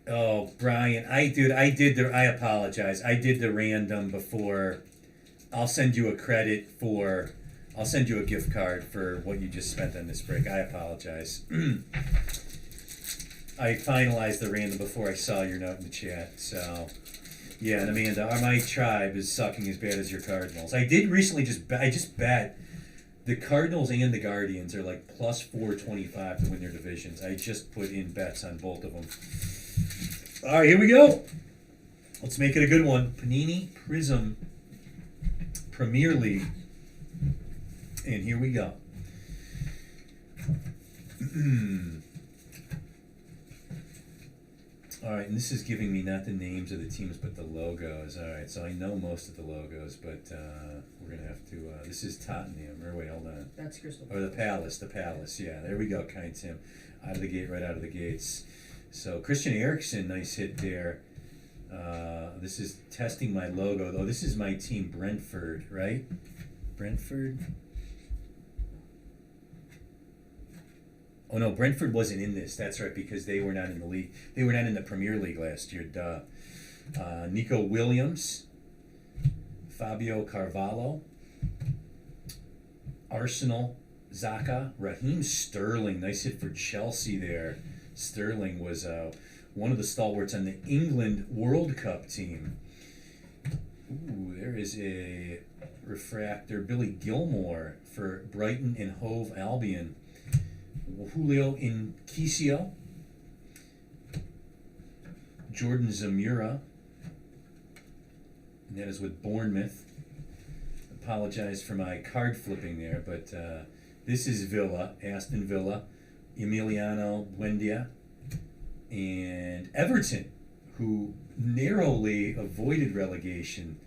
Oh, Brian, I apologize. I did the random before. I'll send you a gift card for what you just spent on this break. I apologize. I finalized the random before I saw your note in the chat. So, yeah, and Amanda, my tribe is sucking as bad as your Cardinals. I did recently just bet the Cardinals and the Guardians are like plus 425 to win their divisions. I just put in bets on both of them. All right, here we go. Let's make it a good one. Panini Prizm Premier League. And here we go. All right, and this is giving me not the names of the teams, but the logos. All right, so I know most of the logos, but we're going to have to... this is Tottenham. Or wait, hold on. That's Crystal Or the Palace. Yeah, there we go, Kind Tim. Out of the gate, right out of the gates. So Christian Eriksen, nice hit there. This is testing my logo, though. This is my team, Brentford, right? Brentford? Oh, no, Brentford wasn't in this. That's right, because they were not in the league. They were not in the Premier League last year. Duh. Nico Williams, Fabio Carvalho, Arsenal, Zaka, Raheem Sterling. Nice hit for Chelsea there. Sterling was one of the stalwarts on the England World Cup team. Ooh, there is a refractor. Billy Gilmore for Brighton and Hove Albion. Julio Inquisio, Jordan Zamura, and that is with Bournemouth. Apologize for my card flipping there, but this is Aston Villa, Emiliano Buendia, and Everton, who narrowly avoided relegation.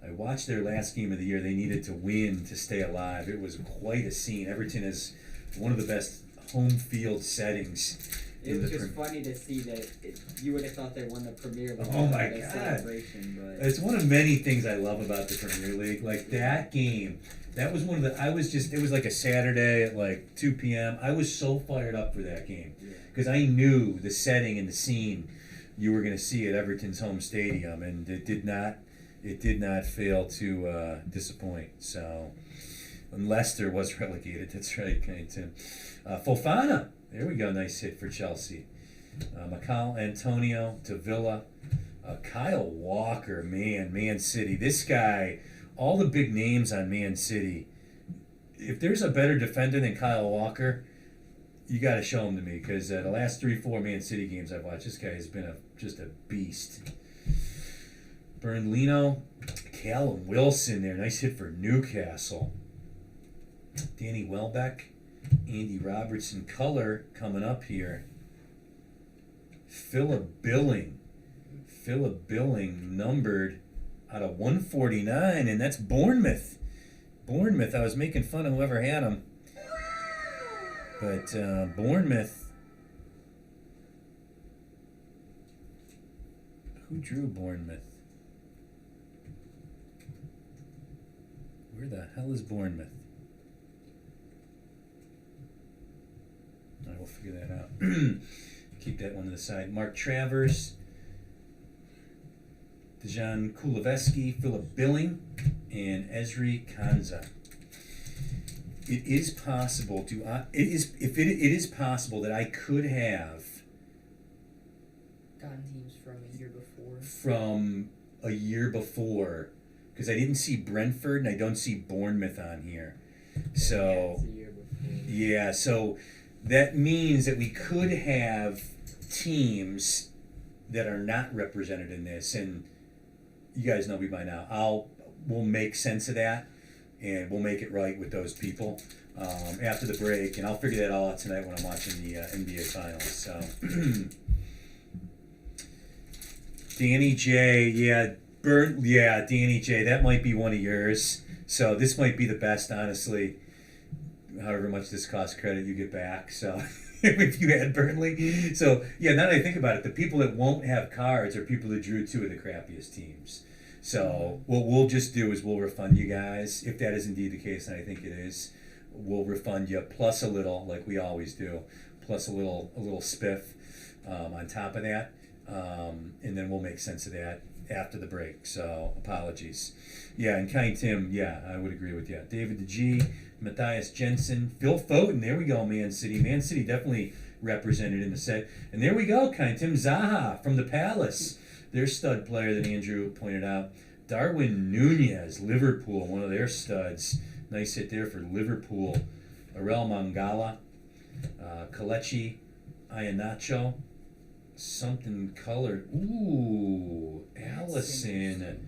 I watched their last game of the year. They needed to win to stay alive. It was quite a scene. Everton is one of the best home field settings. It was just funny to see that you would have thought they won the Premier League. Oh my God. Celebration, but It's one of many things I love about the Premier League. Like that game, that was one of the, it was like a Saturday at like 2 p.m. I was so fired up for that game because I knew the setting and the scene you were going to see at Everton's home stadium, and it did not fail to disappoint. So, and Leicester was relegated. That's right, Kind Tim. Fofana, there we go, nice hit for Chelsea. Mikel Antonio to Villa. Kyle Walker, Man City. This guy, all the big names on Man City. If there's a better defender than Kyle Walker, you got to show him to me, because the last 3-4 Man City games I've watched, this guy has been just a beast. Bernardino, Callum Wilson there, nice hit for Newcastle. Danny Welbeck, Andy Robertson, color coming up here. Philip Billing, numbered out of 149, and that's Bournemouth. I was making fun of whoever had him, but Bournemouth. Who drew Bournemouth? Where the hell is Bournemouth? I will figure that out. Keep that one to the side. Mark Travers, Dejan Kuleveski, Philip Billing, and Ezri Konza. it is possible. It is possible that I could have Gotten teams from a year before. from a year before, because I didn't see Brentford and I don't see Bournemouth on here. So it's a year before. yeah, so that means that we could have teams that are not represented in this, and you guys know me by now. We'll make sense of that, and we'll make it right with those people after the break, and I'll figure that all out tonight when I'm watching the NBA Finals. So, Danny J, Danny J, that might be one of yours. So this might be the best, honestly. However much this costs credit, you get back. So if you had Burnley, so yeah. Now that I think about it, the people that won't have cards are people that drew two of the crappiest teams. So what we'll just do is we'll refund you guys if that is indeed the case, and I think it is. We'll refund you plus a little, like we always do, plus a little spiff on top of that, and then we'll make sense of that after the break. So apologies. Yeah, and Kind Tim, yeah, I would agree with you. David DeG, Matthias Jensen, Phil Foden. There we go, Man City. Man City definitely represented in the set. And there we go, Kind Tim, Zaha from the Palace. Their stud player that Andrew pointed out. Darwin Nunez, Liverpool, one of their studs. Nice hit there for Liverpool. Arel Mangala, Kalechi, Iheanacho, something colored. Ooh, Allison.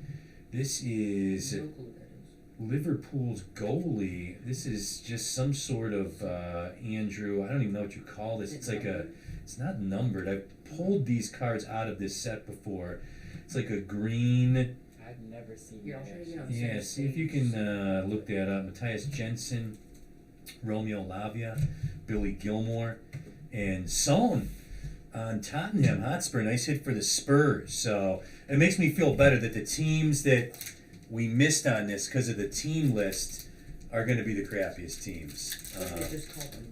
This is No clue what that is. Liverpool's goalie. This is just some sort of Andrew. I don't even know what you call this. It's like a. It's not numbered. I've pulled these cards out of this set before. It's like a green. I've never seen Here, I'll that. show you on Yeah, Saturday. see if you can look that up. Matthias Jensen, Romeo Lavia, Billy Gilmore, and Son on Tottenham Hotspur. Nice hit for the Spurs. So it makes me feel better that the teams that we missed on this because of the team list are going to be the crappiest teams. They just call them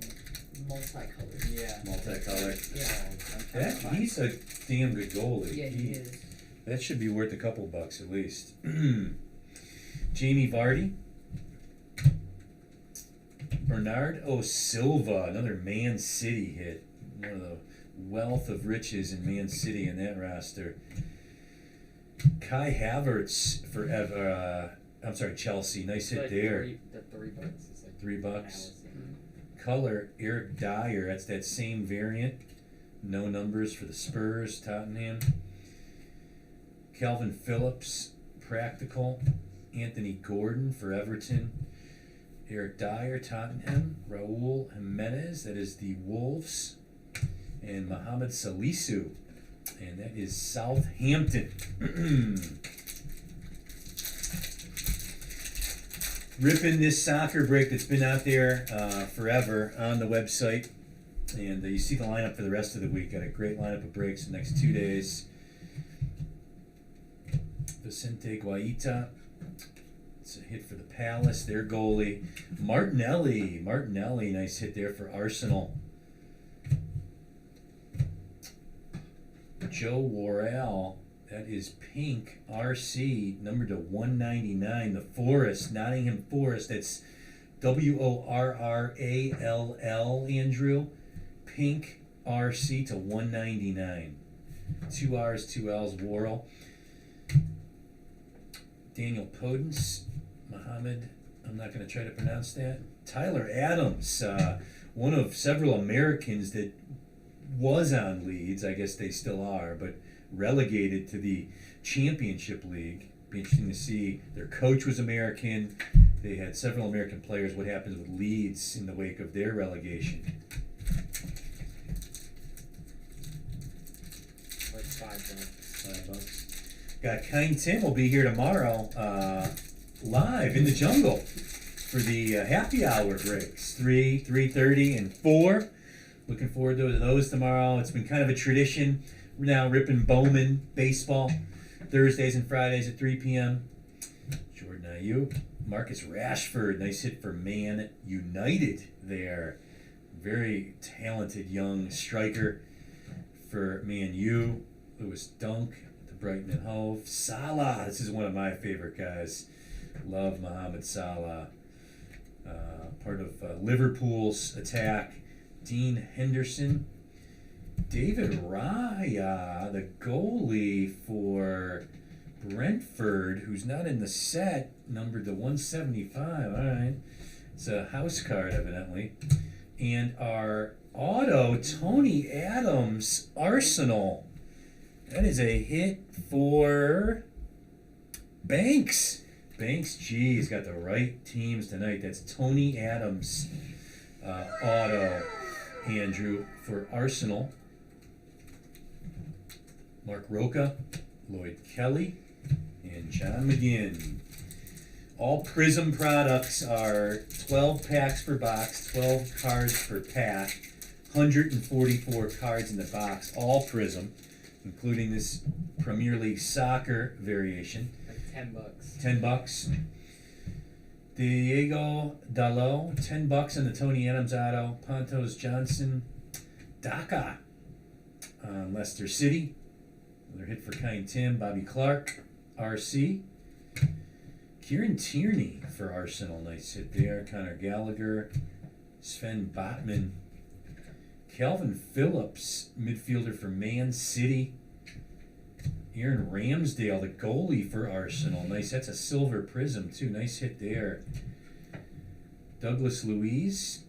multicolored. Yeah. Multicolored. Yeah. He's a damn good goalie. Yeah, he is. That should be worth a couple bucks at least. Jamie Vardy. Bernardo Silva, another Man City hit. One of the wealth of riches in Man City in that roster. Kai Havertz for Chelsea. Nice hit there. The $3 is like $3. Allison. Color, Eric Dyer. That's that same variant. No numbers for the Spurs, Tottenham. Calvin Phillips, Practical. Anthony Gordon for Everton. Eric Dyer, Tottenham. Raul Jimenez, that is the Wolves. And Mohamed Salisu, and that is Southampton. Ripping this soccer break that's been out there forever on the website. And you see the lineup for the rest of the week. Got a great lineup of breaks the next 2 days. Vicente Guaita. It's a hit for the Palace. Their goalie. Martinelli, nice hit there for Arsenal. Joe Worrell, that is pink RC, number to 199. The Forest, Nottingham Forest. That's WORRALL, Andrew. Pink RC to 199. 2 R's, 2 L's, Worrell. Daniel Podence, Mohammed, I'm not going to try to pronounce that. Tyler Adams, one of several Americans that was on Leeds, I guess they still are, but relegated to the Championship League. Be interesting to see. Their coach was American. They had several American players. What happens with Leeds in the wake of their relegation? Like $5. $5. Got Kind Tim will be here tomorrow, live in the jungle for the happy hour breaks, 3, 3:30, and 4. Looking forward to those tomorrow. It's been kind of a tradition. We're now ripping Bowman baseball Thursdays and Fridays at 3 p.m. Jordan Ayuk, Marcus Rashford, nice hit for Man United there. Very talented young striker for Man U. Lewis Dunk, the Brighton and Hove. Salah, this is one of my favorite guys. Love Mohamed Salah. part of Liverpool's attack. Dean Henderson. David Raya, the goalie for Brentford, who's not in the set, numbered to 175. All right. It's a house card, evidently. And our auto, Tony Adams, Arsenal. That is a hit for Banks. Banks, gee, he's got the right teams tonight. That's Tony Adams, auto, Andrew, for Arsenal. Mark Roca, Lloyd Kelly, and John McGinn. All Prizm products are 12 packs per box, 12 cards per pack, 144 cards in the box, all Prizm, including this Premier League soccer variation. Like $10. $10. Diego Dalot, $10 on the Tony Adams auto. Pontos Johnson, Daka on Leicester City. Another hit for Kind Tim. Bobby Clark, RC. Kieran Tierney for Arsenal, nice hit there. Connor Gallagher, Sven Botman. Calvin Phillips, midfielder for Man City. Aaron Ramsdale, the goalie for Arsenal. Nice. That's a silver Prizm, too. Nice hit there. Douglas Luiz.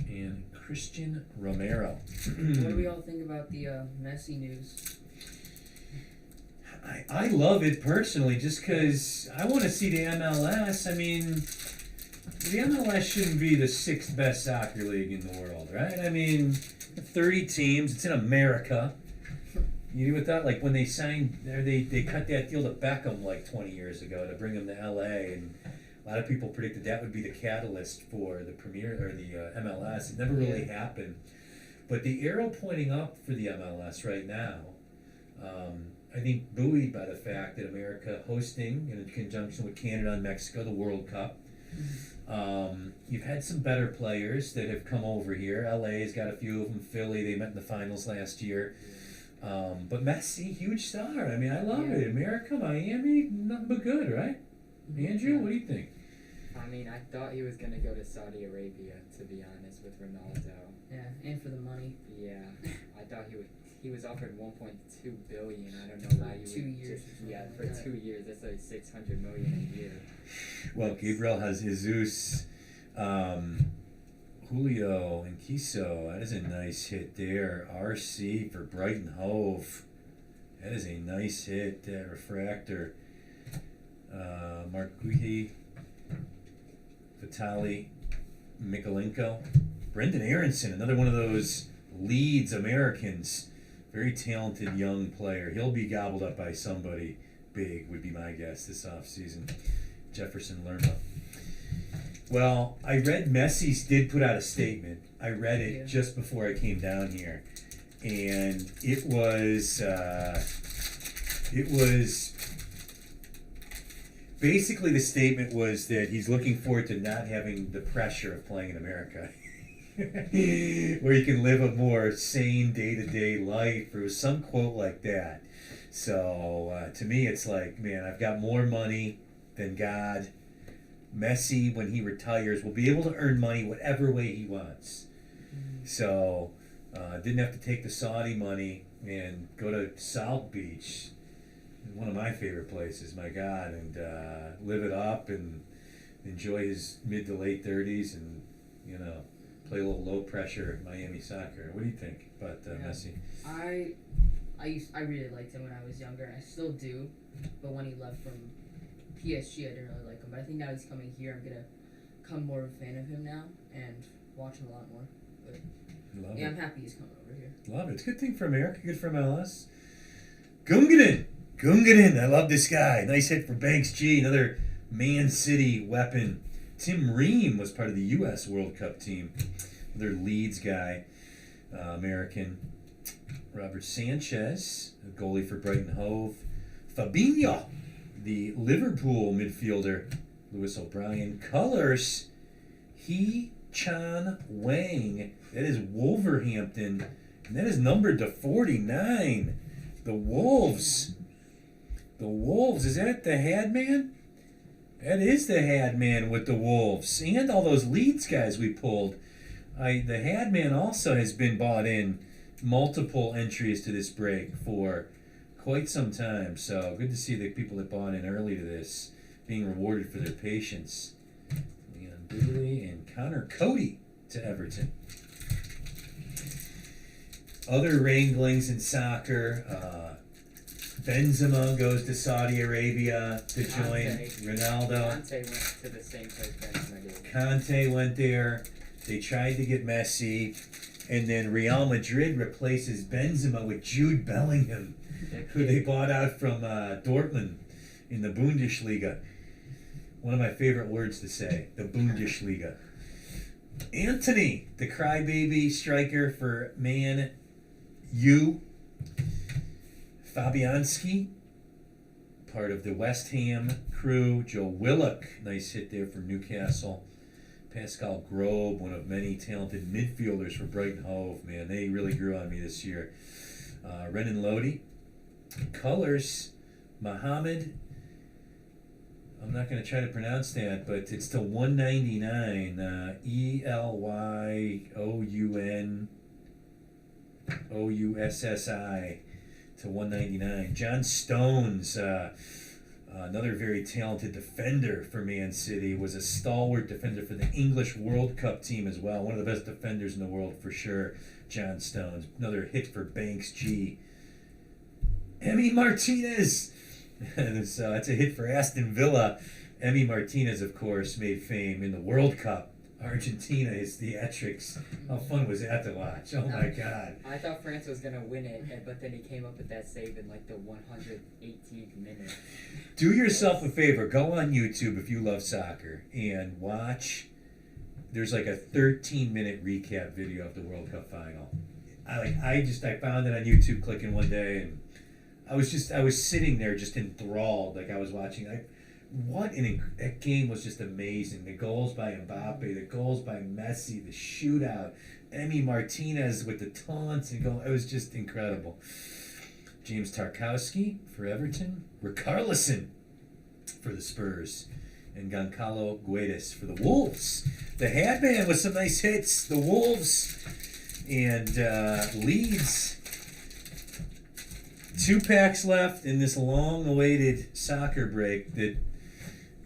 And Christian Romero. What do we all think about the Messi news? I love it personally just because I want to see the MLS. I mean, the MLS shouldn't be the sixth best soccer league in the world, right? I mean, 30 teams. It's in America. You with that? Like when they signed, they cut that deal to Beckham like 20 years ago to bring him to LA, and a lot of people predicted that would be the catalyst for the Premier or the MLS. It never really happened. But the arrow pointing up for the MLS right now, I think buoyed by the fact that America hosting in conjunction with Canada and Mexico the World Cup. You've had some better players that have come over here. LA's got a few of them. Philly, they met in the finals last year. But Messi, huge star. I mean, I love it. America, Miami, nothing but good, right? Andrew, what do you think? I mean, I thought he was going to go to Saudi Arabia, to be honest, with Ronaldo. Yeah, and for the money. Yeah, I thought he was offered 1.2 billion. I don't know why you 2 years. for 2 years. That's like 600 million a year. Well, Gabriel has Jesus, Julio, and Kiso. That is a nice hit there. RC for Brighton Hove. That is a nice hit. Refractor. Mark Guihi, Vitali Mikolenko. Brendan Aronson, another one of those Leeds Americans. Very talented young player. He'll be gobbled up by somebody big, would be my guess, this offseason. Jefferson Lerma. Well, I read Messi's did put out a statement. I read it just before I came down here. And it was basically the statement was that he's looking forward to not having the pressure of playing in America. Where you can live a more sane day-to-day life, or some quote like that. So to me it's like, man, I've got more money than God. Messi, when he retires, will be able to earn money whatever way he wants. So didn't have to take the Saudi money and go to South Beach, one of my favorite places, my God, and live it up and enjoy his mid to late 30s and, you know, play a little low pressure Miami soccer. What do you think about Messi? I really liked him when I was younger, and I still do. But when he left from PSG, I didn't really like him. But I think now he's coming here, I'm gonna become more of a fan of him now and watch him a lot more. But Love yeah, it. I'm happy he's coming over here. Love it. It's a good thing for America, good for MLS. Gungaden. I love this guy. Nice hit for Banks G. Another Man City weapon. Tim Ream was part of the U.S. World Cup team. Another Leeds guy, American. Robert Sanchez, a goalie for Brighton Hove. Fabinho, the Liverpool midfielder. Lewis O'Brien. Colors, Chan Wang. That is Wolverhampton. And that is numbered to 49. The Wolves. Is that the Hadman? That is the Had Man with the Wolves and all those Leeds guys we pulled. The Had Man also has been bought in multiple entries to this break for quite some time. So good to see the people that bought in early to this being rewarded for their patience. Leon Bailey and Connor Cody to Everton. Other wranglings in soccer. Benzema goes to Saudi Arabia to join Ronaldo. Conte went to the same place Benzema did. Conte went there. They tried to get Messi. And then Real Madrid replaces Benzema with Jude Bellingham, who they bought out from Dortmund in the Bundesliga. One of my favorite words to say, the Bundesliga. Anthony, the crybaby striker for Man U. Fabianski, part of the West Ham crew. Joe Willock, nice hit there for Newcastle. Pascal Grobe, one of many talented midfielders for Brighton Hove. Man, they really grew on me this year. Renan Lodi. Colors, Mohammed. I'm not going to try to pronounce that, but it's to 199. ELYOUNOUSSI to 199. John Stones, another very talented defender for Man City, was a stalwart defender for the English World Cup team as well. One of the best defenders in the world for sure, John Stones. Another hit for Banks G. Emi Martinez. So that's a hit for Aston Villa. Emi Martinez, of course, made fame in the World Cup. Argentina, his theatrics. How fun was that to watch? Oh my God. I thought France was going to win it, but then he came up with that save in like the 118th minute. Do yourself a favor. Go on YouTube if you love soccer and watch. There's like a 13-minute recap video of the World Cup final. I found it on YouTube clicking one day, and I was sitting there just enthralled, like I was watching. That game was just amazing. The goals by Mbappe, the goals by Messi, the shootout, Emi Martinez with the taunts and goal. It was just incredible. James Tarkowski for Everton, Richarlison for the Spurs, and Goncalo Guedes for the Wolves. The Hat Man with some nice hits. The Wolves and Leeds. 2 packs left in this long-awaited soccer break that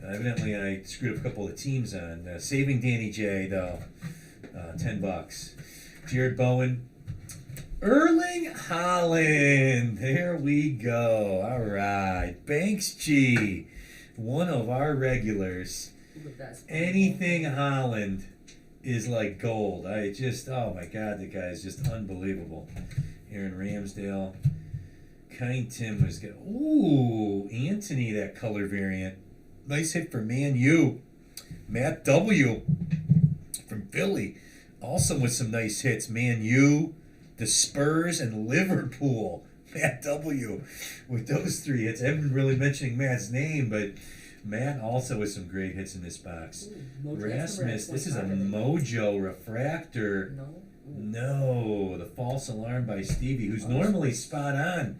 evidently I screwed up a couple of teams on. Saving Danny J, though, $10. Jared Bowen. Erling Haaland. There we go. All right. Banks G, one of our regulars. Anything Haaland is like gold. Oh my God, the guy is just unbelievable. Aaron Ramsdale. Kind Tim was good. Ooh, Anthony, that color variant. Nice hit for Man U. Matt W. from Philly. Also with some nice hits. Man U, the Spurs, and Liverpool. Matt W. with those 3 hits. I haven't been really mentioning Matt's name, but Matt also with some great hits in this box. Rasmus, this is a Mojo Refractor. No, the false alarm by Stevie, who's normally spot on.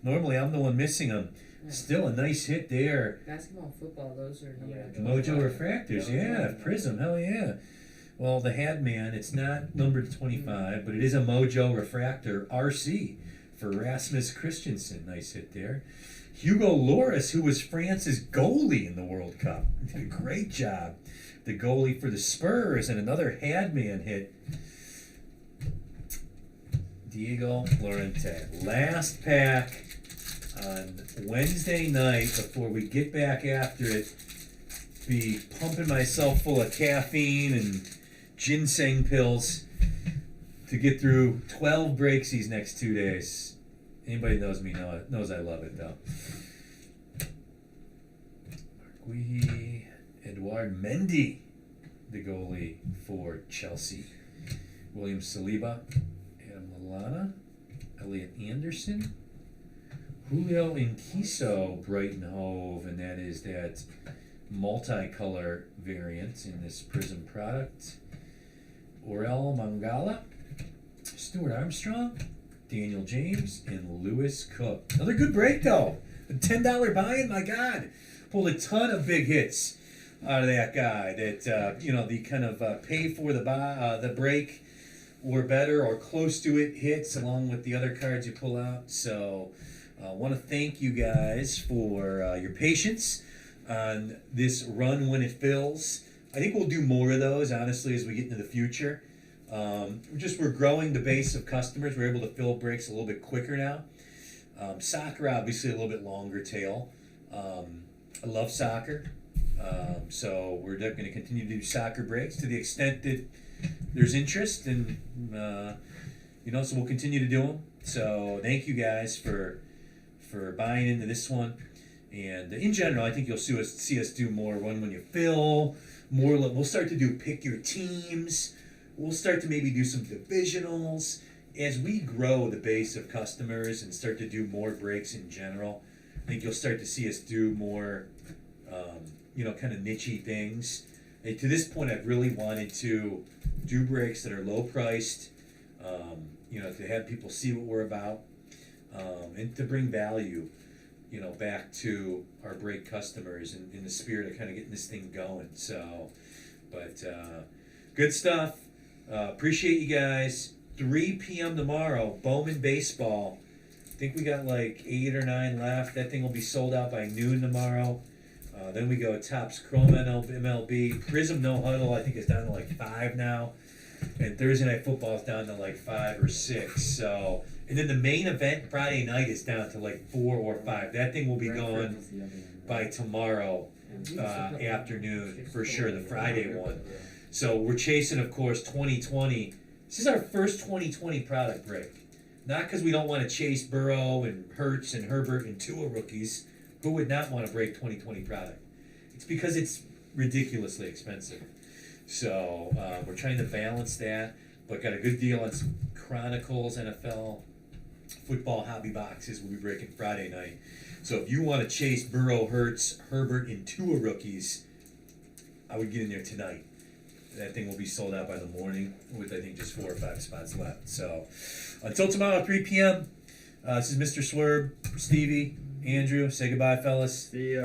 Normally, I'm the one missing him. Yeah. Still a nice hit there. Basketball, football, those are Mojo Refractors, yeah. Prizm, hell yeah. Well, the Had Man, it's not numbered 25, but it is a Mojo Refractor RC for Rasmus Christensen. Nice hit there. Hugo Lloris, who was France's goalie in the World Cup, did a great job. The goalie for the Spurs, and another Had Man hit. Diego Lorente. Last pack on Wednesday night before we get back after it. Be pumping myself full of caffeine and ginseng pills to get through 12 breaks these next 2 days. Anybody knows me knows I love it, though. Marquis Edouard Mendy, the goalie for Chelsea. William Saliba. Lana, Elliot Anderson, Julio Inquiso, Brighton Hove, and that is that multicolor variant in this Prizm product. Orel Mangala, Stuart Armstrong, Daniel James, and Lewis Cook. Another good break, though. A $10 buy-in, my God. Pulled a ton of big hits. out of that guy. That the kind of pay for the break or better or close to it hits along with the other cards you pull out. So I want to thank you guys for your patience on this run when it fills. I think we'll do more of those, honestly, as we get into the future. We're growing the base of customers. We're able to fill breaks a little bit quicker now. Soccer, obviously, a little bit longer tail. I love soccer. So we're going to continue to do soccer breaks to the extent that there's interest, and so we'll continue to do them. So thank you guys for buying into this one, and in general, I think you'll see us do more run when you fill more. We'll start to do pick your teams. We'll start to maybe do some divisionals as we grow the base of customers and start to do more breaks in general. I think you'll start to see us do more, kind of niche-y things. And to this point, I've really wanted to do breaks that are low priced, to have people see what we're about, and to bring value, back to our break customers in the spirit of kind of getting this thing going. So, but good stuff. Appreciate you guys. 3 p.m. tomorrow, Bowman Baseball. I think we got like 8 or 9 left. That thing will be sold out by noon tomorrow. Then we go Topps Chrome MLB. Prizm No Huddle, I think, is down to like 5 now. And Thursday Night Football is down to like 5 or 6. So, and then the main event Friday night is down to like 4 or 5. That thing will be gone by tomorrow afternoon for sure, the Friday one. So we're chasing, of course, 2020. This is our first 2020 product break. Not because we don't want to chase Burrow and Hurts and Herbert and Tua rookies. Who would not want to break 2020 product? It's because it's ridiculously expensive. So we're trying to balance that, but got a good deal on some Chronicles NFL football hobby boxes we'll be breaking Friday night. So if you want to chase Burrow, Hurts, Herbert, and Tua rookies, I would get in there tonight. That thing will be sold out by the morning with, I think, just 4 or 5 spots left. So until tomorrow, 3 p.m., this is Mr. Swerve, Stevie, Andrew. Say goodbye, fellas. See ya.